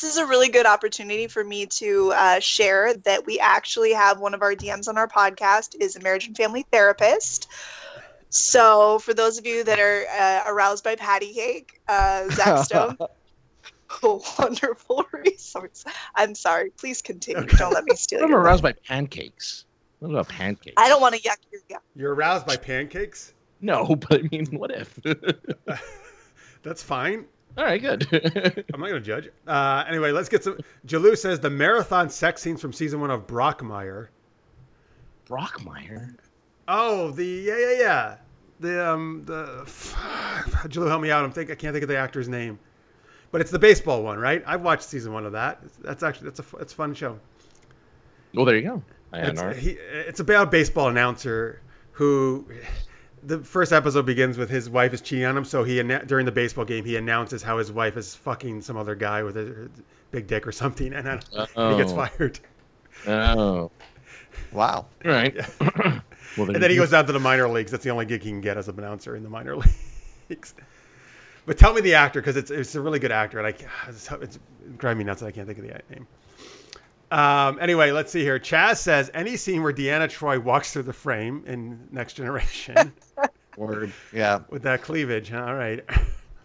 is a really good opportunity for me to share that we actually have one of our DMs on our podcast is a marriage and family therapist. So for those of you that are aroused by patty cake, Zach Stone, a wonderful resource. I'm sorry. Please continue. Okay. Don't let me steal I'm your aroused by pancakes. What about pancakes? I don't want to yuck your yum. You're aroused by pancakes? No, but I mean, what if? That's fine. All right, good. I'm not going to judge. Anyway, let's get some. Jalou says the marathon sex scenes from season 1 of Brockmire. Brockmire. Oh, yeah. Jalou, help me out. I can't think of the actor's name. But it's the baseball one, right? I've watched season 1 of that. It's a fun show. Well, there you go. I don't know. It's about a baseball announcer who, the first episode begins with his wife is cheating on him. So during the baseball game, he announces how his wife is fucking some other guy with a big dick or something, and then he gets fired. Oh. Wow. Right. Yeah. Well, And then he goes down to the minor leagues. That's the only gig he can get as an announcer in the minor leagues. But tell me the actor, because it's a really good actor, and it's driving me nuts that I can't think of the name. Anyway, let's see here. Chaz says, any scene where Deanna Troi walks through the frame in Next Generation. Word. Yeah. With that cleavage. All right.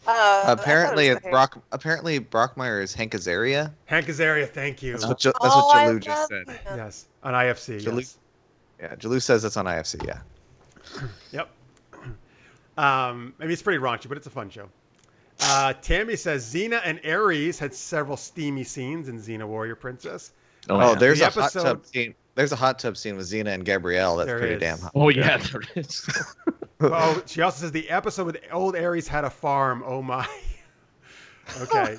Apparently Brockmeyer is Hank Azaria. Hank Azaria, thank you. That's what Jalou just said. Yes, on IFC. Jalou, yes. Yeah, Jalou says it's on IFC. Yeah. Yep. Maybe it's pretty raunchy, but it's a fun show. Tammy says Xena and Ares had several steamy scenes in Xena Warrior Princess. Oh, yeah. there's a hot tub scene. There's a hot tub scene with Xena and Gabrielle. That's pretty damn hot. Oh yeah, there is. Oh, she also says the episode with old Ares had a farm. Oh my. Okay.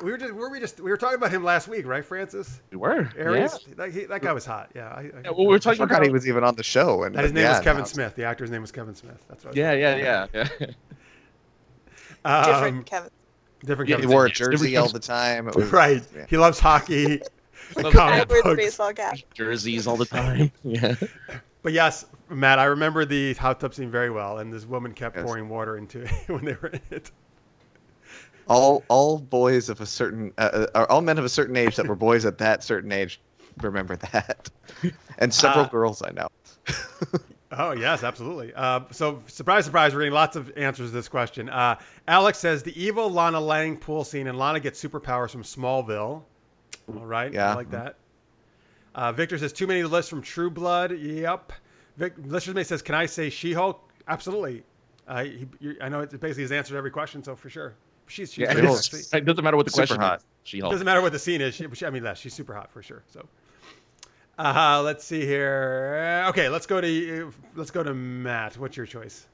We were talking about him last week, right, Francis? We were. Ares. Yeah. That guy was hot. Yeah. Well, we were talking about he was even on the show, and his name was Kevin Smith. The actor's name was Kevin Smith. That's right. Yeah. Different Kevin. Different. He Kevin wore a Smith. jersey all the time. It was, Right. Yeah. He loves hockey. I comic wear the books. baseball cap. Jerseys all the time. Yeah. But yes, Matt, I remember the hot tub scene very well, and this woman kept pouring water into it when they were in it. All boys of a certain, all men of a certain age that were boys at that certain age, remember that, and several girls I know. Oh yes, absolutely. So surprise, surprise, we're getting lots of answers to this question. Alex says the evil Lana Lang pool scene, and Lana gets superpowers from Smallville. All right, yeah, I like that. Victor says too many lists from True Blood. Yep. Listeners May says, can I say She-Hulk? Absolutely. I know it basically has answered every question, so for sure. She's it doesn't matter what the question hot. is. She-Hulk. It doesn't matter what the scene is. She's super hot for sure. So, let's see here. Okay, let's go to Matt. What's your choice?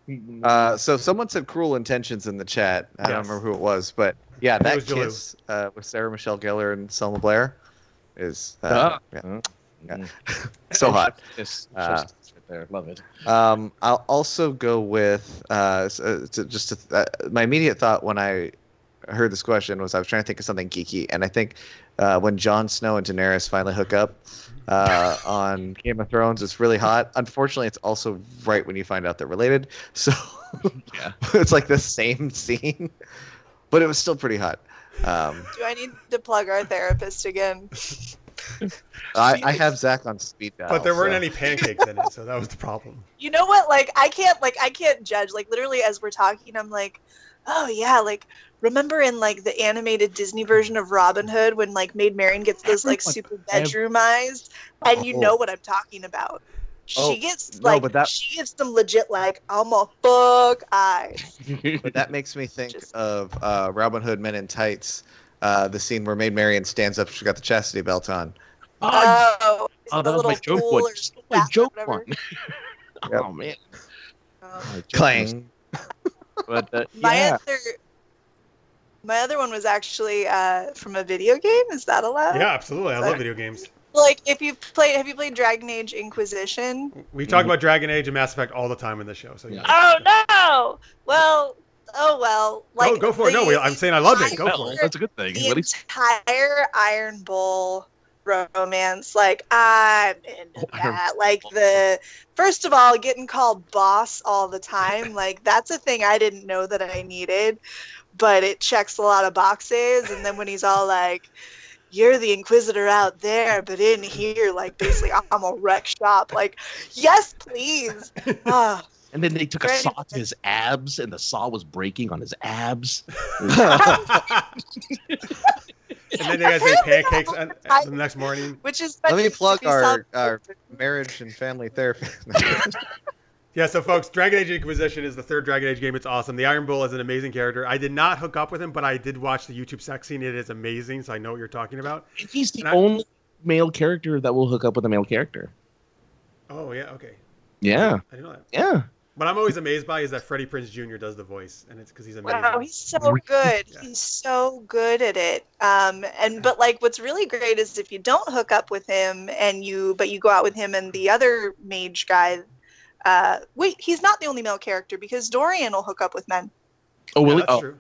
So someone said Cruel Intentions in the chat. I don't remember who it was, but yeah, that kiss with Sarah Michelle Gellar and Selma Blair is so hot. Yes, right there. Love it. I'll also go with my immediate thought when I heard this question was I was trying to think of something geeky, and I think when Jon Snow and Daenerys finally hook up on Game of Thrones, it's really hot. Unfortunately, it's also right when you find out they're related, so yeah, it's like the same scene, but it was still pretty hot. Do I need to plug our therapist again? I have Zach on speed dial, but there weren't any pancakes in it, so that was the problem. You know what? I can't judge. Literally, as we're talking, I'm like, oh yeah, remember in the animated Disney version of Robin Hood when Maid Marian gets those super bedroom eyes, and you know what I'm talking about. She gets she gets them legit I'm a fuck eyes. But that makes me think of Robin Hood Men in Tights, the scene where Maid Marian stands up, she's got the chastity belt on. Oh, that was my joke one. My joke one. Oh man. Clang. But my other one was actually from a video game. Is that allowed? Yeah, absolutely. I love video games. Have you played Dragon Age Inquisition? We talk about Dragon Age and Mass Effect all the time in the show. So yeah. Oh no! Well. Go for it. No, I'm saying I loved it. Go for it. That's a good thing. The entire Iron Bull romance, I'm into that. First of all, getting called boss all the time, that's a thing I didn't know that I needed, but it checks a lot of boxes. And then when he's all like, you're the Inquisitor out there, but in here, basically, I'm a wreck shop. Yes, please. And then they took a saw to his abs, and the saw was breaking on his abs. And then they guys made pancakes the next morning. Which is let me plug our marriage and family therapy. Yeah, so folks, Dragon Age Inquisition is the third Dragon Age game. It's awesome. The Iron Bull is an amazing character. I did not hook up with him, but I did watch the YouTube sex scene. It is amazing, so I know what you're talking about. He's the only male character that will hook up with a male character. Oh, yeah, okay. Yeah. I didn't know that. Yeah. What I'm always amazed by is that Freddie Prinze Jr. does the voice, and it's because he's amazing. Wow, he's so good. Yeah. He's so good at it. But what's really great is if you don't hook up with him but you go out with him and the other mage guy. Wait, he's not the only male character because Dorian will hook up with men. Oh, will he? That's true.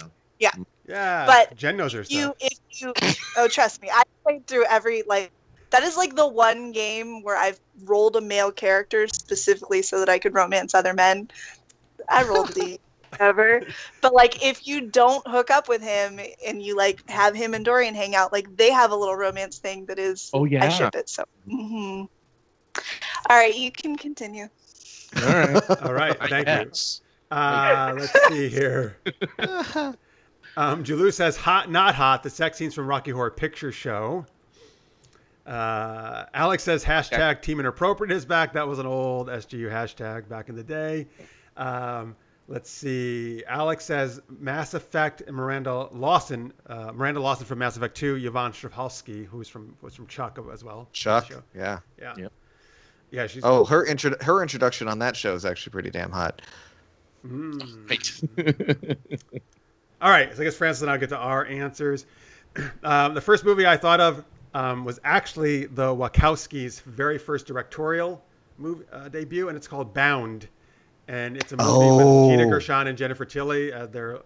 No. Yeah. But Jen knows her stuff. trust me, I played through every That is like the one game where I've rolled a male character specifically so that I could romance other men. I rolled the ever. But like if you don't hook up with him and you like have him and Dorian hang out, like they have a little romance thing that is Oh, yeah. I ship it. So all right, you can continue. All right. All right, thank you. Yes. Let's see here. Jalou says, hot, not hot, the sex scenes from Rocky Horror Picture Show. Alex says, hashtag Team Inappropriate is back. That was an old SGU hashtag back in the day. Let's see. Alex says, Mass Effect and Miranda Lawson from Mass Effect 2, Yvonne Strahovski, who was from Chuck as well. Chuck, yeah. Yeah. Yeah, she's her introduction on that show is actually pretty damn hot. Right. All right, so I guess Francis and I get to our answers. The first movie I thought of was actually the Wachowskis' very first directorial movie debut, and it's called Bound. And it's a movie with Gina Gershon and Jennifer Tilly. They're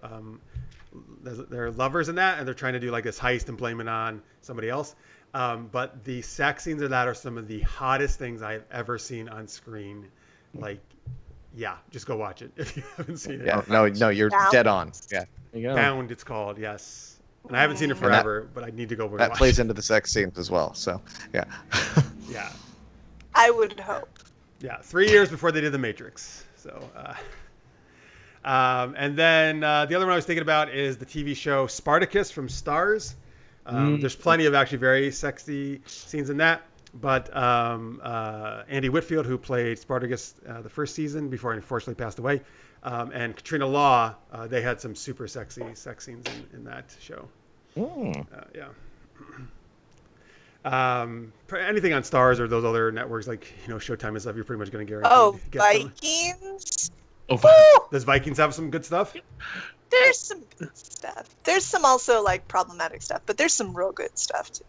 lovers in that, and they're trying to do like this heist and blame it on somebody else. But the sex scenes of that are some of the hottest things I've ever seen on screen. Like, yeah, just go watch it if you haven't seen it. Yeah, no, you're dead on. Yeah. There you go. Bound, it's called, yes. And I haven't seen it forever, but I need to go watch it. That plays into the sex scenes as well, so, yeah. Yeah. I would hope. Yeah, 3 years before they did The Matrix. So, and then the other one I was thinking about is the TV show Spartacus from Starz. There's plenty of actually very sexy scenes in that. But Andy Whitfield, who played Spartacus the first season before he unfortunately passed away, and Katrina Law, they had some super sexy sex scenes in that show. Yeah. Anything on Starz or those other networks like Showtime and stuff, you're pretty much going to guarantee. Vikings. Does Vikings have some good stuff? There's some good stuff. There's some also like problematic stuff, but there's some real good stuff too.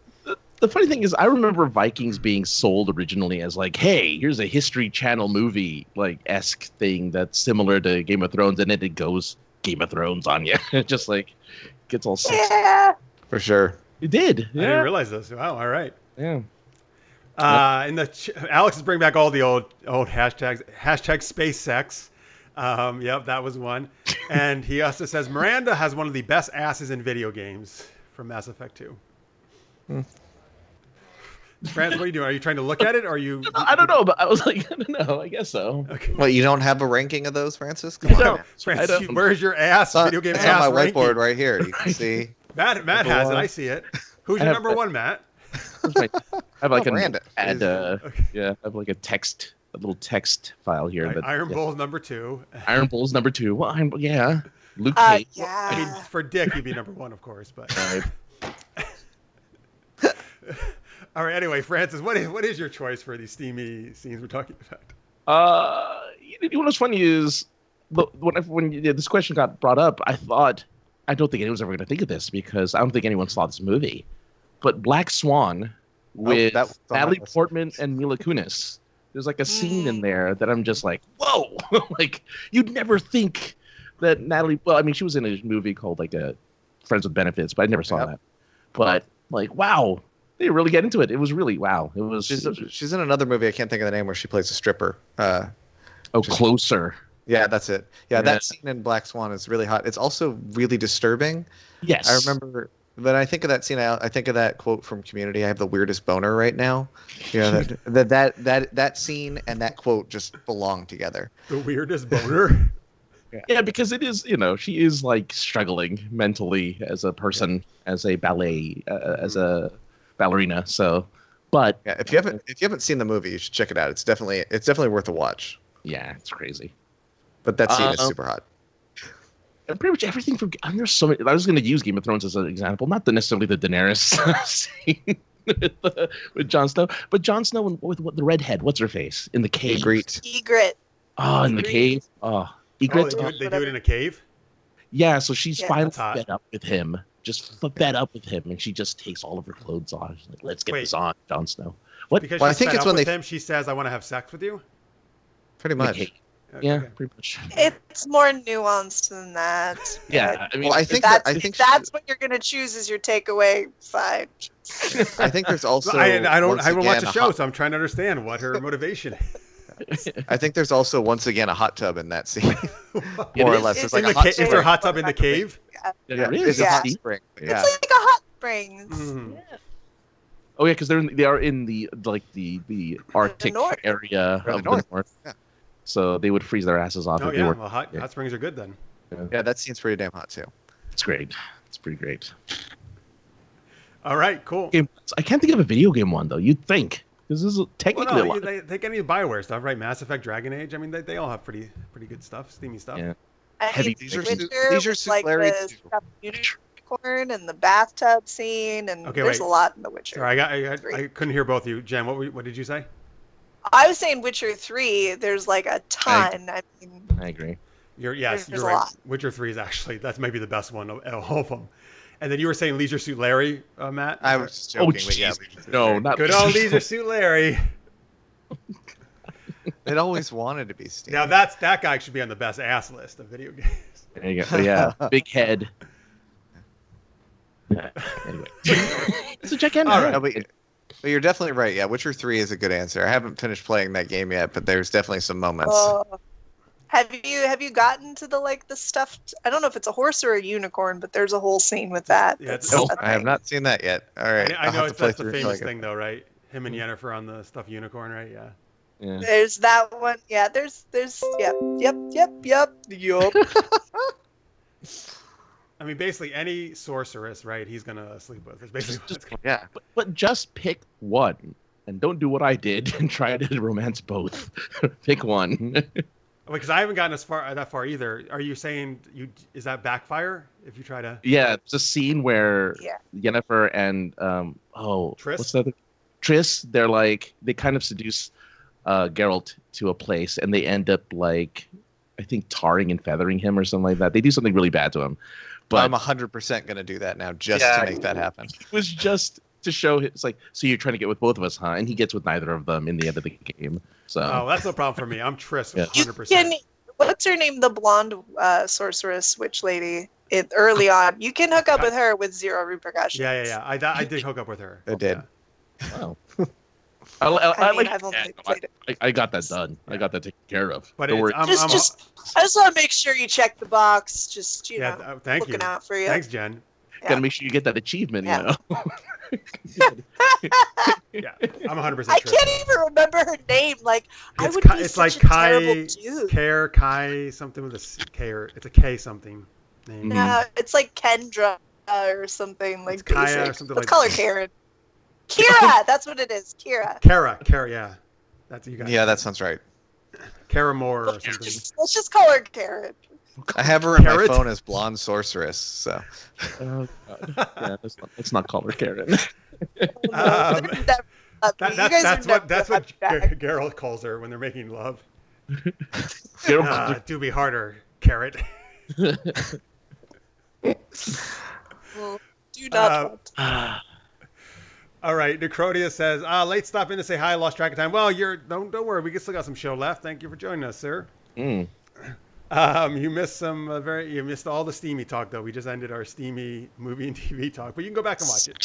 The funny thing is, I remember Vikings being sold originally as like, hey, here's a History Channel movie like esque thing that's similar to Game of Thrones, and then it goes Game of Thrones on you. It just like gets all sexy. Yeah. For sure. It did. I didn't realize this. Wow. All right. Yeah. And Alex is bringing back all the old hashtags. Hashtag space sex. Yep, that was one. And he also says Miranda has one of the best asses in video games from Mass Effect 2. Franz, what are you doing? Are you trying to look at it, or are you? I don't know, but I was like, I don't know. I guess so. Okay. Well, you don't have a ranking of those, Francis? Come on. No. Francis, where's your ass? Video game It's ass on my ranking? whiteboard right here. You can see. Matt has it. I see it. Who's your number one, Matt? I have like Miranda. I have like a little text file here. Right, that, Iron Bull's number 2. Iron Bull's number 2. Well, Luke Cage. Yeah. I mean, for Dick, you'd be number 1, of course, but. All right. Anyway, Francis, what is your choice for these steamy scenes we're talking about? You know what's funny is when this question got brought up, I don't think anyone's ever going to think of this because I don't think anyone saw this movie. But Black Swan with Natalie Portman and Mila Kunis. There's like a scene in there that I'm just like, whoa! Like you'd never think that Natalie. Well, I mean, she was in a movie called like Friends with Benefits, but I never saw that. But like, wow, they really get into it. It was really wow. It was. She's in another movie. I can't think of the name where she plays a stripper. Closer. Yeah, that's it. Yeah, that scene in Black Swan is really hot. It's also really disturbing. Yes. I remember when I think of that scene, I think of that quote from Community. I have the weirdest boner right now. That scene and that quote just belong together. The weirdest boner. Yeah, because it is, she is like struggling mentally as a person, as a ballet, as a ballerina. So, but yeah, if you haven't seen the movie, you should check it out. It's definitely worth a watch. Yeah, it's crazy. But that scene is super hot. And pretty much everything from there's so many. I was going to use Game of Thrones as an example, not necessarily the Daenerys scene with Jon Snow, but Jon Snow with the redhead. What's her face in the cave? Egret. Oh, in the cave. Oh, Egret. They do it in a cave. Yeah, so she's finally fed up with him. Fed up with him, and she just takes all of her clothes off. She's like, "Let's get this on, Jon Snow." What? Because I think it's when him, she says, "I want to have sex with you." Pretty much. Yeah, Okay. pretty much. It's more nuanced than that. Yeah, I mean, Well, I think That's what you're gonna choose as your takeaway. Fine. I think there's also. I haven't watched again, the show, so I'm trying to understand what her motivation is. I think there's also once again a hot tub in that scene, It more or is. less. It's It's like In a the hot is there a spring. hot tub in the cave? Yeah. there It's is. a hot See? spring. Yeah. It's like a hot springs. Mhm. Oh yeah, because they are in the Arctic north. area They're in of the the north. north. Yeah. So they would freeze their asses off Oh if they yeah, were. well, hot springs are good then. Yeah, that scene's pretty damn hot too. It's great. It's pretty great. All right, cool. Game. I can't think of a video game one though. You'd think this is Well, technically a no, lot. they take any Bioware stuff, right? Mass Effect, Dragon Age. I mean, they all have pretty good stuff, steamy stuff. Yeah. I Heavy mean, Leisure Witcher, Suit- Leisure with, Suit like Larry the too. stuffed unicorn and the bathtub scene, and Okay, there's wait. a lot in The Witcher. Sorry, I couldn't hear both of you. Jen, what did you say? I was saying Witcher 3. There's like a ton. I mean, I agree. You're There's a right. lot. Witcher 3 is actually that's maybe the best one of all of them. And then you were saying Leisure Suit Larry, Matt. I was just joking, but yeah. jeez. Leisure Suit No, Larry. not Good old Leisure Suit Larry. It always wanted to be Steamy. Now that guy should be on the best ass list of video games. There you go. Yeah, big head. Yeah. Anyway, so check in. All right. No, but you're definitely right. Yeah, Witcher 3 is a good answer. I haven't finished playing that game yet, but there's definitely some moments. have you gotten to the stuffed? I don't know if it's a horse or a unicorn, but there's a whole scene with that. Yeah, it's- that's Oh, a I have thing. not seen that yet. All right. I I'll know have to play that's the through until I famous get- thing though, right? Him and Yennefer on the stuffed unicorn, right? Yeah. Yeah. There's that one. Yeah. There's. Yep. I mean, basically any sorceress, right? He's gonna sleep with. It's basically Just- what's going Yeah. But just pick one, and don't do what I did and try to romance both. Pick one. because I haven't gotten that far either. Are you saying is that backfire if you try to? Yeah, it's a scene where Yeah. Yennefer and Triss? what's the other? Triss. They kind of seduce Geralt to a place, and they end up I think tarring and feathering him or something like that. They do something really bad to him. But I'm 100% going to do that now just Yeah. to make that happen. it was just to show it's like, so you're trying to get with both of us, huh? And he gets with neither of them in the end of the game. So Oh, that's no problem for me. I'm Triss, Yeah. 100%. What's her name? The blonde sorceress witch lady. Early on, you can hook up with her with zero repercussions. Yeah. I did hook up with her. I did. Yeah. wow. I mean, like I've only yeah, played it. I got that done. I got that taken care of. But Don't worry. I'm, I just want to make sure you check the box. Just yeah. Thank you. looking out for you. Thanks, Jen. Gotta make sure you get that achievement, Yeah. you know. Yeah, I'm 100%. I Triss. can't even remember her name. Like, I It's would Kai- be it's such like a Kai- terrible dude. Kai something with a K or it's a K something name. Mhm. No, it's like Kendra or something like It's Kaya basic. or something Let's like call her that. Karen. Kira, that's what it is. Kira. Kara, yeah. That's you guys. Yeah, that sounds right. Kara Moore or something. Let's just call her Karen. I have her in my Carrot? phone as blonde sorceress. So Oh, God. Yeah, let's not call her Karen. Um, You guys are that's never what back. Geralt calls her when they're making love. Geralt- Do be harder, carrot. Well, do not want. All right, Necrodia says, late stop in to say hi, lost track of time. Well, don't worry, we still got some show left. Thank you for joining us, sir. Mm. You missed you missed all the Steamy talk though. We just ended our Steamy movie and TV talk, but you can go back and watch it.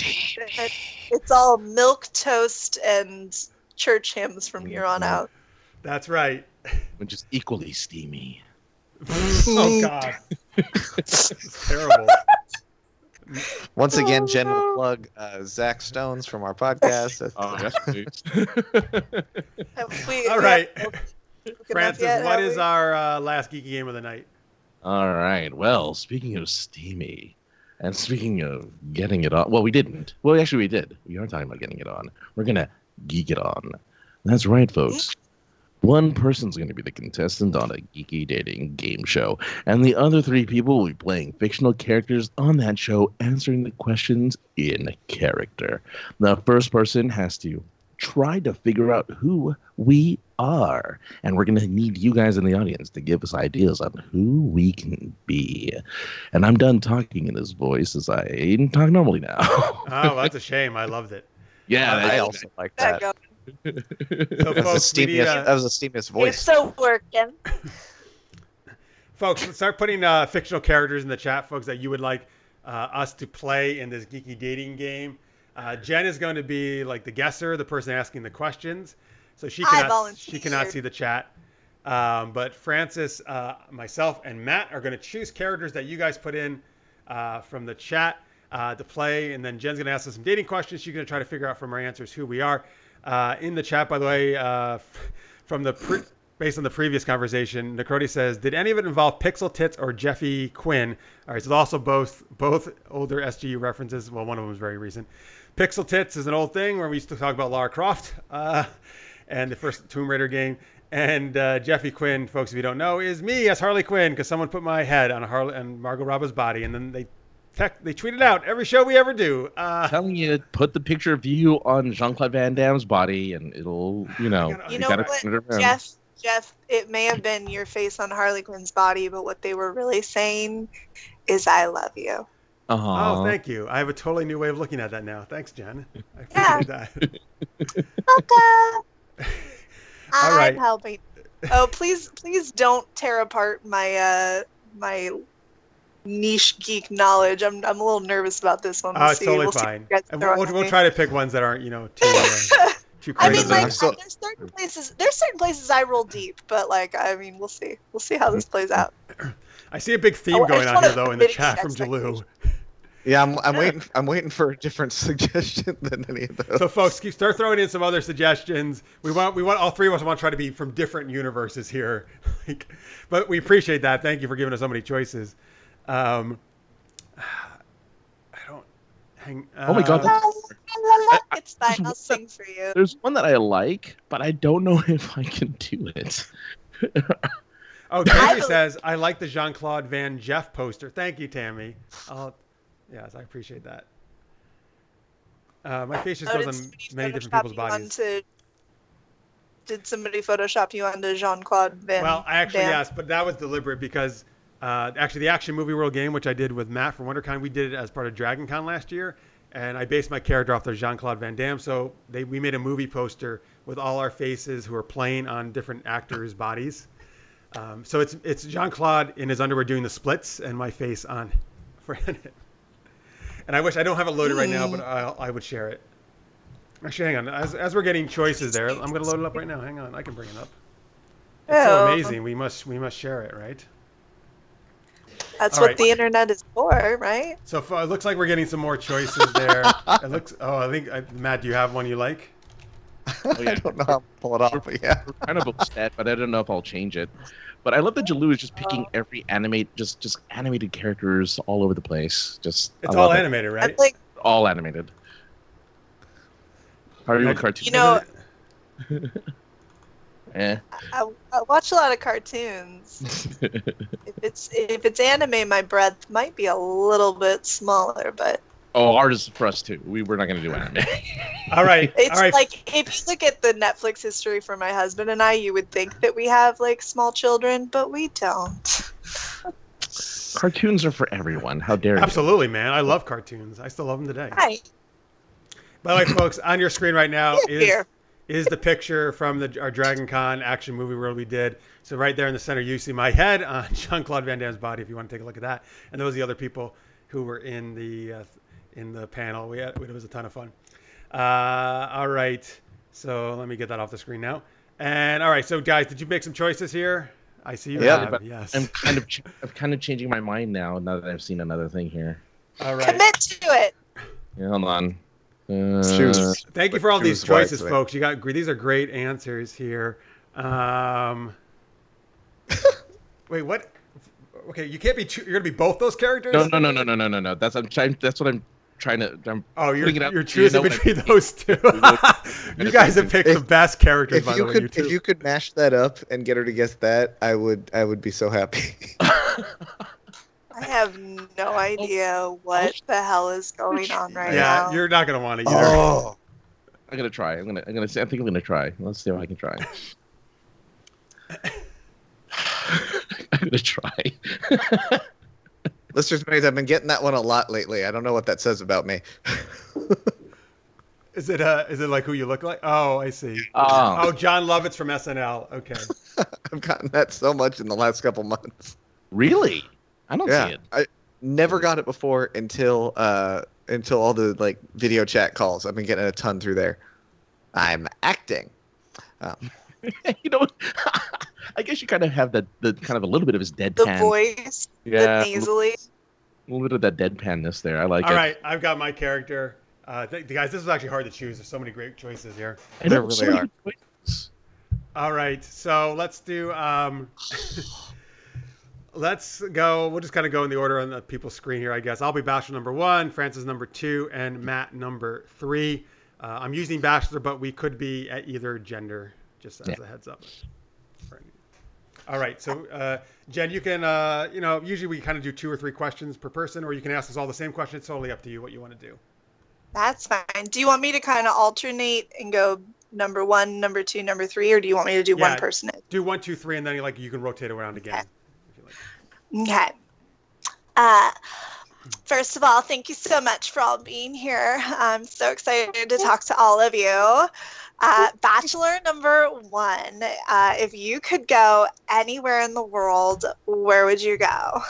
It's all milk toast and church hymns from here on out. That's right. Which is equally steamy. Oh God, it's terrible. once again, Jen will plug Zach Stones from our podcast. Oh, yes, please. All right, Francis, Francis, what is our last geeky game of the night? All right. Well, speaking of steamy, and speaking of getting it on, well, we didn't. Well, actually, we did. We are talking about getting it on. We're gonna geek it on. That's right, folks. One person's going to be the contestant on a geeky dating game show, and the other three people will be playing fictional characters on that show, answering the questions in character. The first person has to try to figure out who we are, and we're going to need you guys in the audience to give us ideas on who we can be. And I'm done talking in this voice as I talk normally now. Oh, that's a shame. I loved it. Yeah, I also like that. So, That was folks, the Steamiest It's voice. still working. folks, start putting fictional characters in the chat, folks, that you would like us to play in this geeky dating game. Jen is going to be like the guesser, the person asking the questions, so she cannot see the chat. But Francis, myself, and Matt are going to choose characters that you guys put in from the chat to play, and then Jen's going to ask us some dating questions. She's going to try to figure out from our answers who we are. In the chat, by the way, based on the previous conversation, Necroti says, did any of it involve Pixel Tits or Jeffy Quinn? All right, so also both older SGU references. Well, one of them was very recent. Pixel Tits is an old thing where we used to talk about Lara Croft and the first Tomb Raider game. And Jeffy Quinn, folks, if you don't know, is me as Harley Quinn, because someone put my head on Margot Robbie's body, and then they tweeted out every show we ever do. Telling you to put the picture of you on Jean-Claude Van Damme's body, and it'll, You know what, Jeff, it may have been your face on Harley Quinn's body, but what they were really saying is "I love you." Oh, thank you. I have a totally new way of looking at that now. Thanks, Jen. I appreciate that. Welcome. All right. I'm helping. Oh, please don't tear apart my my niche geek knowledge. I'm a little nervous about this one. It's totally fine. And we'll try to pick ones that aren't, too crazy. I mean, like, there's certain places I roll deep, but we'll see. We'll see how this plays out. I see a big theme going on here, though, in the chat from Jalou. Yeah, I'm waiting for a different suggestion than any of those. So, folks, start throwing in some other suggestions. We want all three of us want to try to be from different universes here, but we appreciate that. Thank you for giving us so many choices. I don't hang. Oh my God! It's fine. I'll sing for you. There's one that I like, but I don't know if I can do it. Oh, Tammy says, I like the Jean-Claude Van Jeff poster. Thank you, Tammy. Yes, I appreciate that. My face just goes on many different people's bodies. Did somebody Photoshop you onto Jean-Claude Van Well, actually, Damme? yes, but that was deliberate because actually the Action Movie World game, which I did with Matt from WonderCon, we did it as part of DragonCon last year, and I based my character off of Jean-Claude Van Damme, so we made a movie poster with all our faces who are playing on different actors' bodies. So it's Jean-Claude in his underwear doing the splits and my face on it. And I don't have it loaded right now, but I would share it. Actually, hang on. As we're getting choices there, I'm going to load it up right now. Hang on. I can bring it up. It's so amazing. We must share it, right? That's what the internet is for, right? So it looks like we're getting some more choices there. It looks. Oh, I think Matt, do you have one you like? Oh, yeah. I don't know how to pull it off, but yeah. We're kind of upset, but I don't know if I'll change it. But I love that Jalou is just picking every just animated characters all over the place. It's all animated, right? All animated. How are you with cartoons? I watch a lot of cartoons. if it's anime, my breadth might be a little bit smaller, but. Oh, art is for us too. We're not going to do anime. All right. It's like if you look at the Netflix history for my husband and I, you would think that we have like small children, but we don't. Cartoons are for everyone. How dare you? Absolutely, man. I love cartoons. I still love them today. Right. By the way, folks, on your screen right now is the picture from our DragonCon Action Movie World we did. So right there in the center, you see my head on Jean-Claude Van Damme's body. If you want to take a look at that, and those are the other people who were in the panel. It was a ton of fun. All right, so let me get that off the screen now. And all right, so guys, did you make some choices here? I see you have. But yes. I'm kind of changing my mind now that I've seen another thing here. All right. Commit to it. Yeah, hold on. Thank you for all these choices, folks. These are great answers here. Wait, what? Okay, you can't be. You're gonna be both those characters. No. That's what I'm trying to. You're choosing between those two. You guys have picked the best characters. By the way, if you could mash that up and get her to guess that, I would be so happy. I have no idea what the hell is going on right now. Yeah, you're not gonna want to either. Oh. I'm gonna try. I think I'm gonna try. Let's see if I can try. I'm gonna try. Listeners, I've been getting that one a lot lately. I don't know what that says about me. Is it like who you look like? Oh, I see. Oh, Oh, John Lovitz from SNL. Okay. I've gotten that so much in the last couple months. really? I don't see it. I never got it before until all the like video chat calls. I've been getting a ton through there. I'm acting. You know, I guess you kind of have the kind of a little bit of his The deadpan. voice, Yeah, the nasally. a little bit of that deadpanness there. I like All it. right, I've got my character. Guys, this is actually hard to choose. There's so many great choices here. I There know, really so many are. choices. All right, so let's do. Let's go. We'll just kind of go in the order on the people's screen here, I guess. I'll be Bachelor number 1, Francis number 2, and Matt number 3. I'm using Bachelor, but we could be at either gender, just as a heads up. All right, so Jen, you can, usually we kind of do 2 or 3 questions per person, or you can ask us all the same question. It's totally up to you what you want to do. That's fine. Do you want me to kind of alternate and go number 1, number 2, number 3, or do you want me to do one person? Do 1, 2, 3, and then you can rotate around again. Okay. If you like. Okay. First of all, thank you so much for all being here. I'm so excited to talk to all of you. Bachelor number 1, if you could go anywhere in the world, where would you go?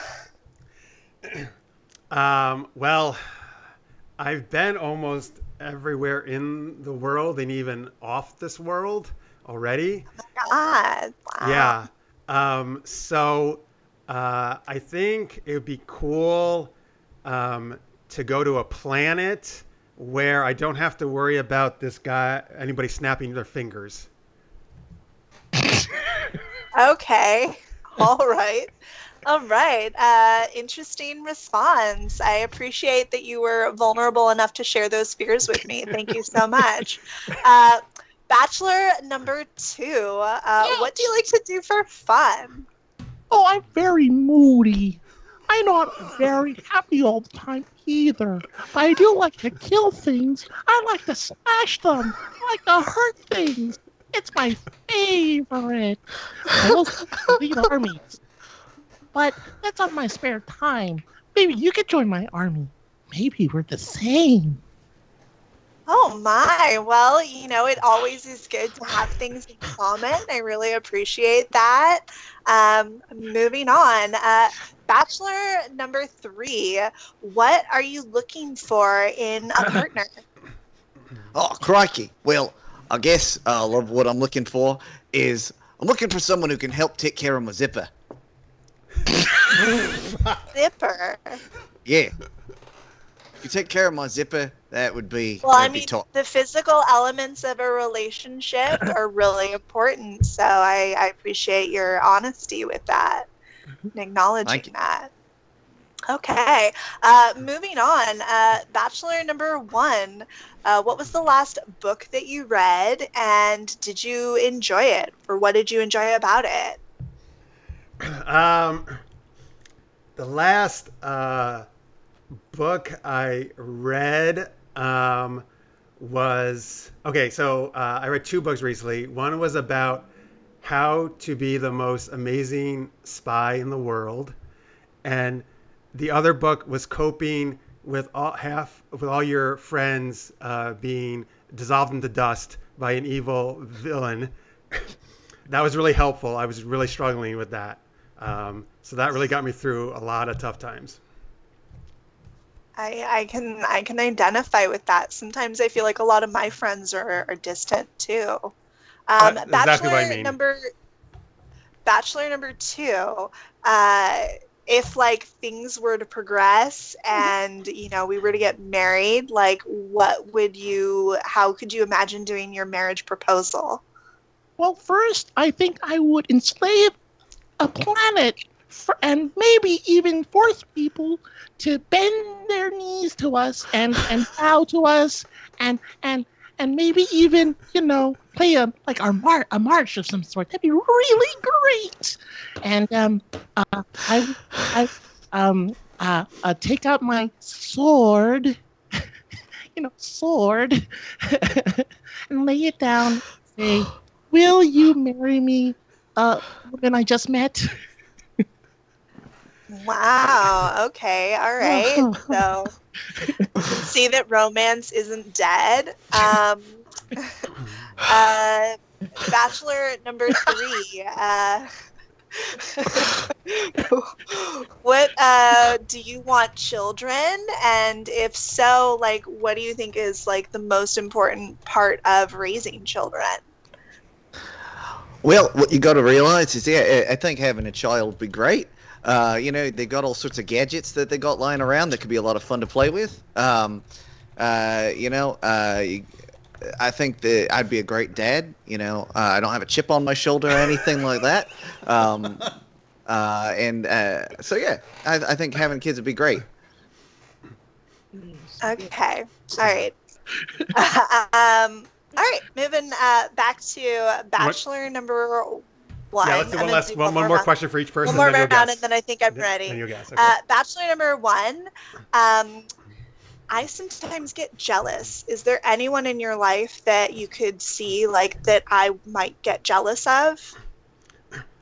Well, I've been almost everywhere in the world and even off this world already. God, wow. Yeah. So I think it would be cool to go to a planet where I don't have to worry about anybody snapping their fingers. Okay. All right. All right. Interesting response. I appreciate that you were vulnerable enough to share those fears with me. Thank you so much. Bachelor number 2. What do you like to do for fun? Oh, I'm very moody. I'm not very happy all the time either. But I do like to kill things. I like to slash them. I like to hurt things. It's my favorite. I also lead armies. But that's on my spare time. Maybe you could join my army. Maybe we're the same. Oh my. Well, it always is good to have things in common. I really appreciate that. Moving on. Bachelor number 3. What are you looking for in a partner? Oh, crikey. Well, I guess what I'm looking for is I'm looking for someone who can help take care of my zipper. Zipper. Yeah. If you take care of my zipper, that would be Well, that'd I be mean, top. the physical elements of a relationship are really important. So I appreciate your honesty with that and acknowledging Thank you. that. Okay. Moving on. Bachelor number 1. What was the last book that you read, and did you enjoy it, or what did you enjoy about it? The last book I read was okay. So I read 2 books recently. One was about how to be the most amazing spy in the world, and the other book was coping with all your friends being dissolved into dust by an evil villain. That was really helpful. I was really struggling with that. So that really got me through a lot of tough times. I can identify with that. Sometimes I feel like a lot of my friends are distant too. That's exactly what I mean. Bachelor number 2. If things were to progress and we were to get married, how could you imagine doing your marriage proposal? Well, first, I think I would enslave a planet and maybe even force people to bend their knees to us and bow to us and maybe even play a march of some sort. That'd be really great. And I take out my sword, and lay it down. And say, "Will you marry me, woman I just met?" Wow. Okay. All right. So See that romance isn't dead. Bachelor number 3. What do you want children? And if so, like, what do you think is like the most important part of raising children? Well, what you got to realize is, I think having a child would be great. They got all sorts of gadgets that they got lying around that could be a lot of fun to play with. I think that I'd be a great dad. I don't have a chip on my shoulder or anything like that. So yeah, I think having kids would be great. Okay. All right. All right. Moving back to Bachelor number 1. Yeah, let's do one more question for each person. One more then round, and then I think I'm ready. Then you'll guess. Okay. Bachelor number 1. I sometimes get jealous. Is there anyone in your life that you could see like that I might get jealous of?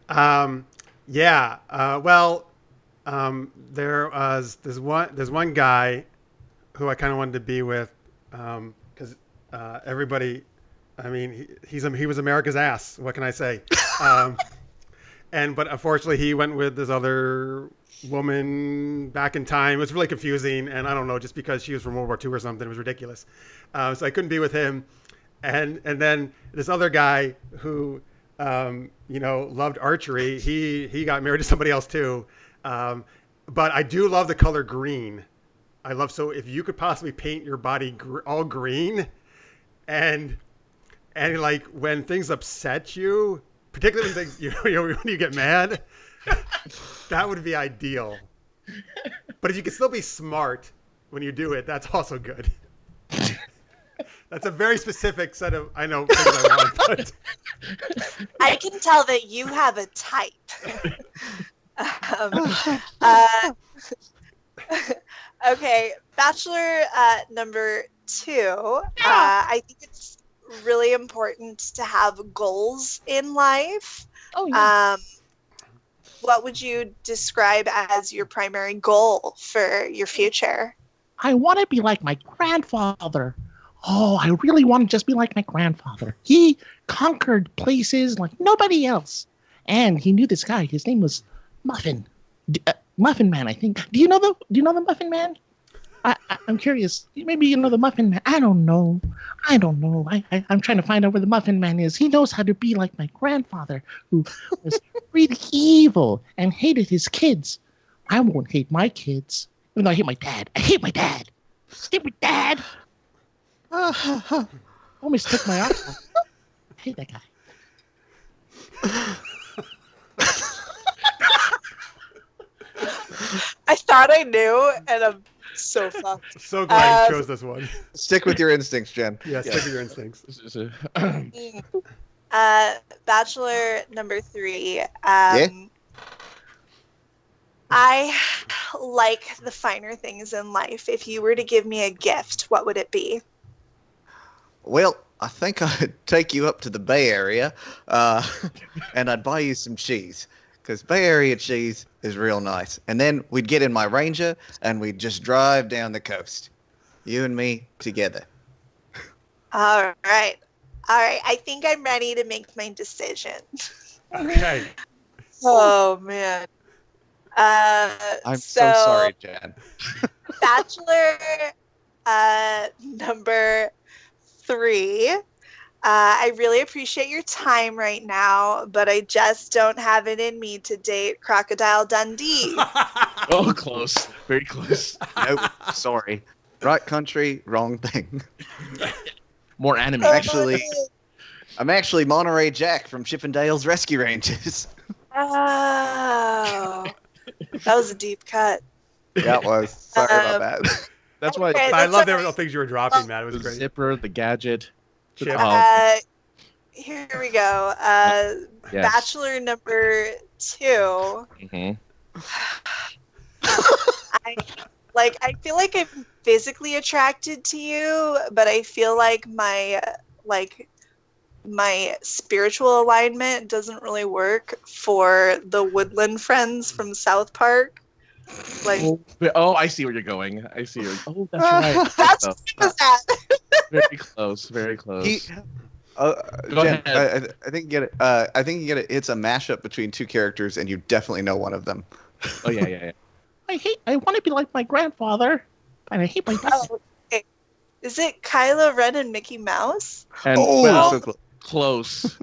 Yeah. There's one guy who I kind of wanted to be with, because everybody, I mean, he was America's ass. What can I say? But unfortunately, he went with this other woman back in time. It was really confusing, and I don't know, just because she was from World War II or something, it was ridiculous. So I couldn't be with him. And then this other guy who, loved archery. He got married to somebody else too. But I do love the color green. So if you could possibly paint your body all green, and like when things upset you, particularly when things, when you get mad, that would be ideal. But if you can still be smart when you do it, that's also good. That's a very specific set of, I know, things I want, but... I can tell that you have a type. Okay, Bachelor number 2. I think it's really important to have goals in life. Oh, yeah. What would you describe as your primary goal for your future? I want to be like my grandfather. Oh, I really want to just be like my grandfather. He conquered places like nobody else. And he knew this guy. His name was Muffin. Muffin Man, I think. Do you know the Muffin Man? I'm curious. Maybe you know the Muffin Man. I don't know. I'm trying to find out where the Muffin Man is. He knows how to be like my grandfather, who was really evil and hated his kids. I won't hate my kids. Even though I hate my dad. I hate my dad. Stupid dad. Almost took my arm off. I hate that guy. I thought I knew, and I'm so fucked. So glad you chose this one. Stick with your instincts, Jen. Yeah, stick with your instincts. Bachelor number 3. Yeah? I like the finer things in life. If you were to give me a gift, what would it be? Well, I think I'd take you up to the Bay Area, and I'd buy you some cheese, because Bay Area cheese is real nice. And then we'd get in my Ranger, and we'd just drive down the coast. You and me together. All right. I think I'm ready to make my decision. Okay. Oh, man. I'm so sorry, Jen. Bachelor number 3. I really appreciate your time right now, but I just don't have it in me to date Crocodile Dundee. Oh, close. Very close. Nope, sorry. Right country, wrong thing. More anime. I'm actually Monterey Jack from Chippendale's Rescue Rangers. Oh, that was a deep cut. That was. Sorry about that. That's why Okay, I love all the things you were dropping, Matt. It was the great. zipper, the gadget. Chip. Here we go. Yes. Bachelor number 2. Mm-hmm. I feel like I'm physically attracted to you, but I feel like my spiritual alignment doesn't really work for the woodland friends from South Park. Like I see where you're going. I see. Oh, that's right. that's Oh, what that. very close. Very close. Go Jen, ahead. I think you get it. I think you get it. It's a mashup between two characters, and you definitely know one of them. Oh yeah. I want to be like my grandfather, and I hate my dad. Oh, okay. Is it Kylo Ren and Mickey Mouse? And So close.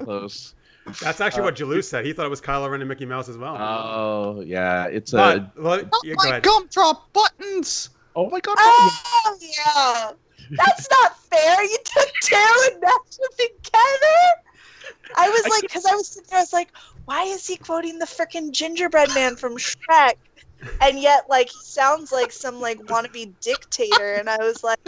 That's actually what Jalou said. He thought it was Kylo Ren and Mickey Mouse as well. Oh yeah, it's But, a. well, yeah, go my ahead. gumdrop buttons. Oh my god. Oh yeah, that's not fair. You took two and mashed them together. I was like, because I was sitting there, I was like, why is he quoting the frickin' gingerbread man from Shrek? And yet, like, he sounds like some like wannabe dictator. And I was like,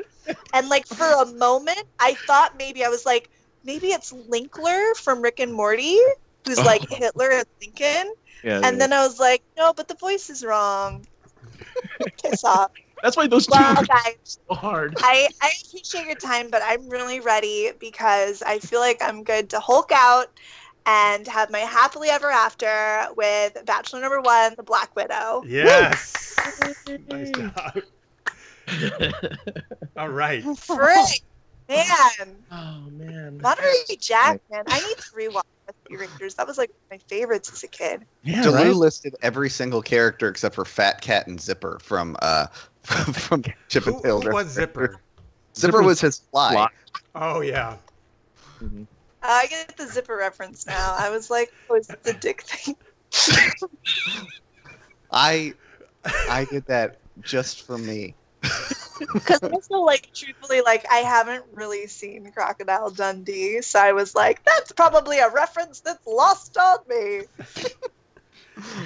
and like for a moment, I thought maybe it's Linkler from Rick and Morty, who's like Hitler and Lincoln. Yeah, And then I was like, no, but the voice is wrong. Piss off. that's why those two Well, are guys, so hard. I appreciate your time, but I'm really ready because I feel like I'm good to Hulk out and have my happily ever after with Bachelor number 1, the Black Widow. Yes. Nice job. All right. Frick, man. Oh man. Monterey Jack, man. I need to rewatch Rescue Rangers. That was like my favorites as a kid. Yeah, Jalou right? listed every single character except for Fat Cat and Zipper from from Chip and Dale. Who was Zipper? Zipper was his fly. Oh yeah. Mhm. I get the zipper reference now. I was like, oh, is it the dick thing? I did that just for me. Because also, like, truthfully, like, I haven't really seen Crocodile Dundee, so I was like, that's probably a reference that's lost on me.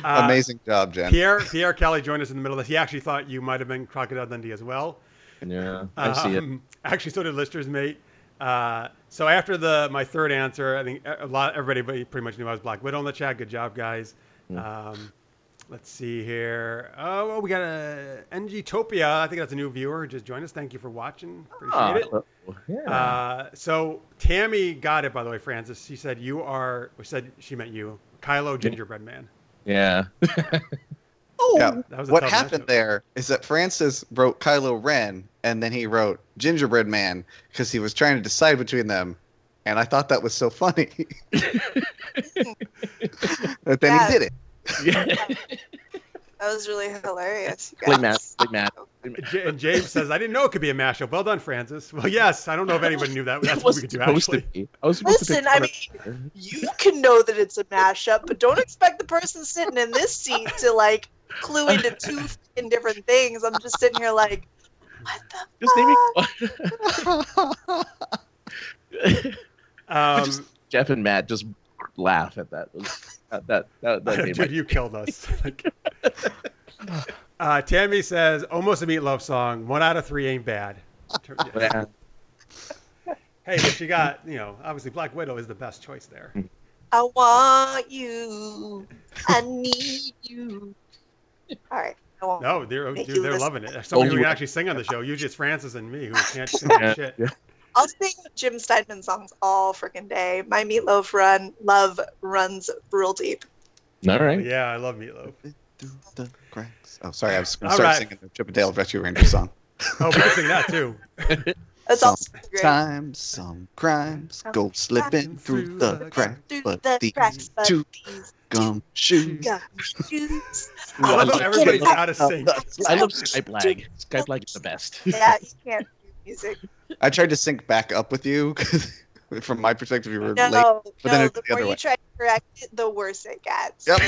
Amazing job, Jen. Pierre Kelly joined us in the middle of this. He actually thought you might have been Crocodile Dundee as well. Yeah, I see it. Actually, so did Lister's mate. So after my third answer, I think everybody pretty much knew I was Black Widow in the chat. Good job, guys. Let's see here. Oh, well, we got a NGtopia. I think that's a new viewer who just joined us. Thank you for watching. Appreciate it. Yeah. So Tammy got it, by the way, Francis. She said she meant you, Kylo Gingerbread Man. Yeah. Yeah. That was a What tough happened matchup. there is that Francis wrote Kylo Ren, and then he wrote Gingerbread Man because he was trying to decide between them, and I thought that was so funny. But then he did it. Yeah. That was really hilarious. You Play guys. Matt. And James says, I didn't know it could be a mashup. Well done, Francis. Well, yes. I don't know if anybody knew that. That's what we could do, actually. I was supposed to Listen, pick I mean, you can know that it's a mashup, but don't expect the person sitting in this seat to, like, clue into two fucking different things. I'm just sitting here like, what the fuck? Just Jeff and Matt just laugh at that. That made Dude, you killed us. Tammy says, almost a Meatloaf song. 1 out of 3 ain't bad. Yeah. Hey, but you got, obviously Black Widow is the best choice there. I want you. I need you. All right. I won't. No, they're Make you they're listen. loving it. There's somebody who you- can actually sing on the show. Usually it's Francis and me who can't sing Yeah. shit. Yeah. I'll sing Jim Steinman songs all freaking day. My Meatloaf love runs real deep. All right. Yeah, I love Meatloaf. Through the cracks. Oh, sorry, I was going All to start right. singing the Chip and Dale Rescue Rangers song. Oh, we can sing that too. That's also great. Sometimes some crimes go slipping through the cracks, Through but the these cracks, but two these gumshoes. shoes. I love how everybody's got to sing. I love Skype lag. Skype lag is the best. Yeah, you can't do music. I tried to sync back up with you because, from my perspective, you were late. No, but then no. it's The the other more way. you try to correct it, the worse it gets. Yep.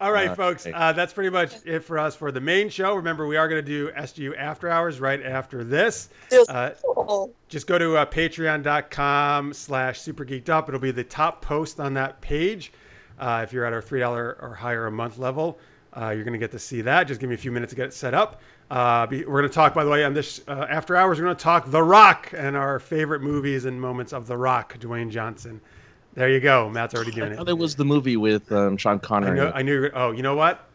All right, folks. hey. That's pretty much it for us for the main show. Remember, we are going to do SGU After Hours right after this. Feels Uh, cool. Just go to patreon.com/Super Geeked Up. It'll be the top post on that page. If you're at our $3 or higher a month level, you're going to get to see that. Just give me a few minutes to get it set up. We're going to talk, by the way, on this After Hours, we're going to talk The Rock and our favorite movies and moments of The Rock, Dwayne Johnson. There you go. Matt's already doing I it. thought it was the movie with Sean Connery. I knew. Oh, you know what?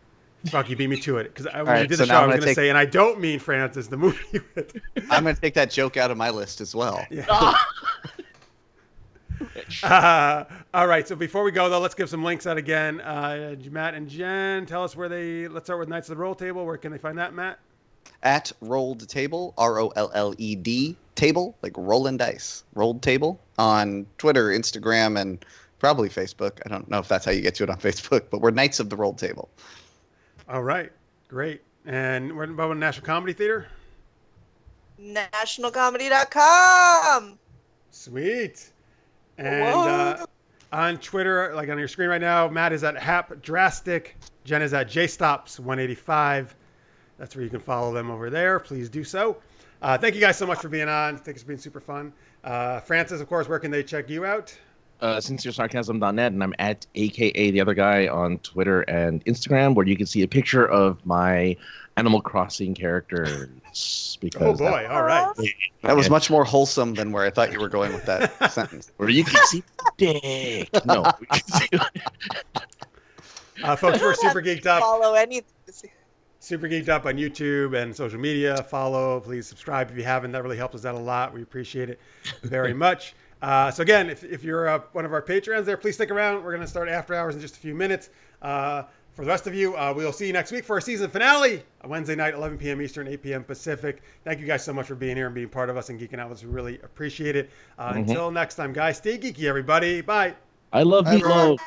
Fuck, you beat me to it. Because when right, you did so the show, now I I'm was gonna going to say, and I don't mean Francis, the movie with. I'm going to take that joke out of my list as well. Yeah. All right. So before we go, though, let's give some links out again. Matt and Jen, tell us let's start with Knights of the Roll Table. Where can they find that, Matt? At Rolled Table, ROLLED Table, like rolling dice. Rolled Table on Twitter, Instagram, and probably Facebook. I don't know if that's how you get to it on Facebook, but we're Knights of the Rolled Table. All right. Great. And we're about National Comedy Theater? nationalcomedy.com. Sweet. And on Twitter, like on your screen right now, Matt is at HapDrastic. Jen is at JStops185. That's where you can follow them over there. Please do so. Thank you guys so much for being on. I think it's been super fun. Francis, of course, where can they check you out? SincereSarcasm.net, and I'm at AKA the other guy on Twitter and Instagram, where you can see a picture of my Animal Crossing characters. Because oh boy! All right. That was much more wholesome than where I thought you were going with that sentence. Where you can see dick. No. Folks, we're Super Geeked Up. Follow anything. Super Geeked Up on YouTube and social media. Follow, please subscribe if you haven't. That really helps us out a lot. We appreciate it very much. So again, if you're one of our patrons there, please stick around. We're going to start After Hours in just a few minutes. For the rest of you, we'll see you next week for our season finale, Wednesday night, 11 p.m. Eastern, 8 p.m. Pacific. Thank you guys so much for being here and being part of us and geeking out with us. We really appreciate it. Until next time, guys, stay geeky, everybody. Bye. I love meatloaf.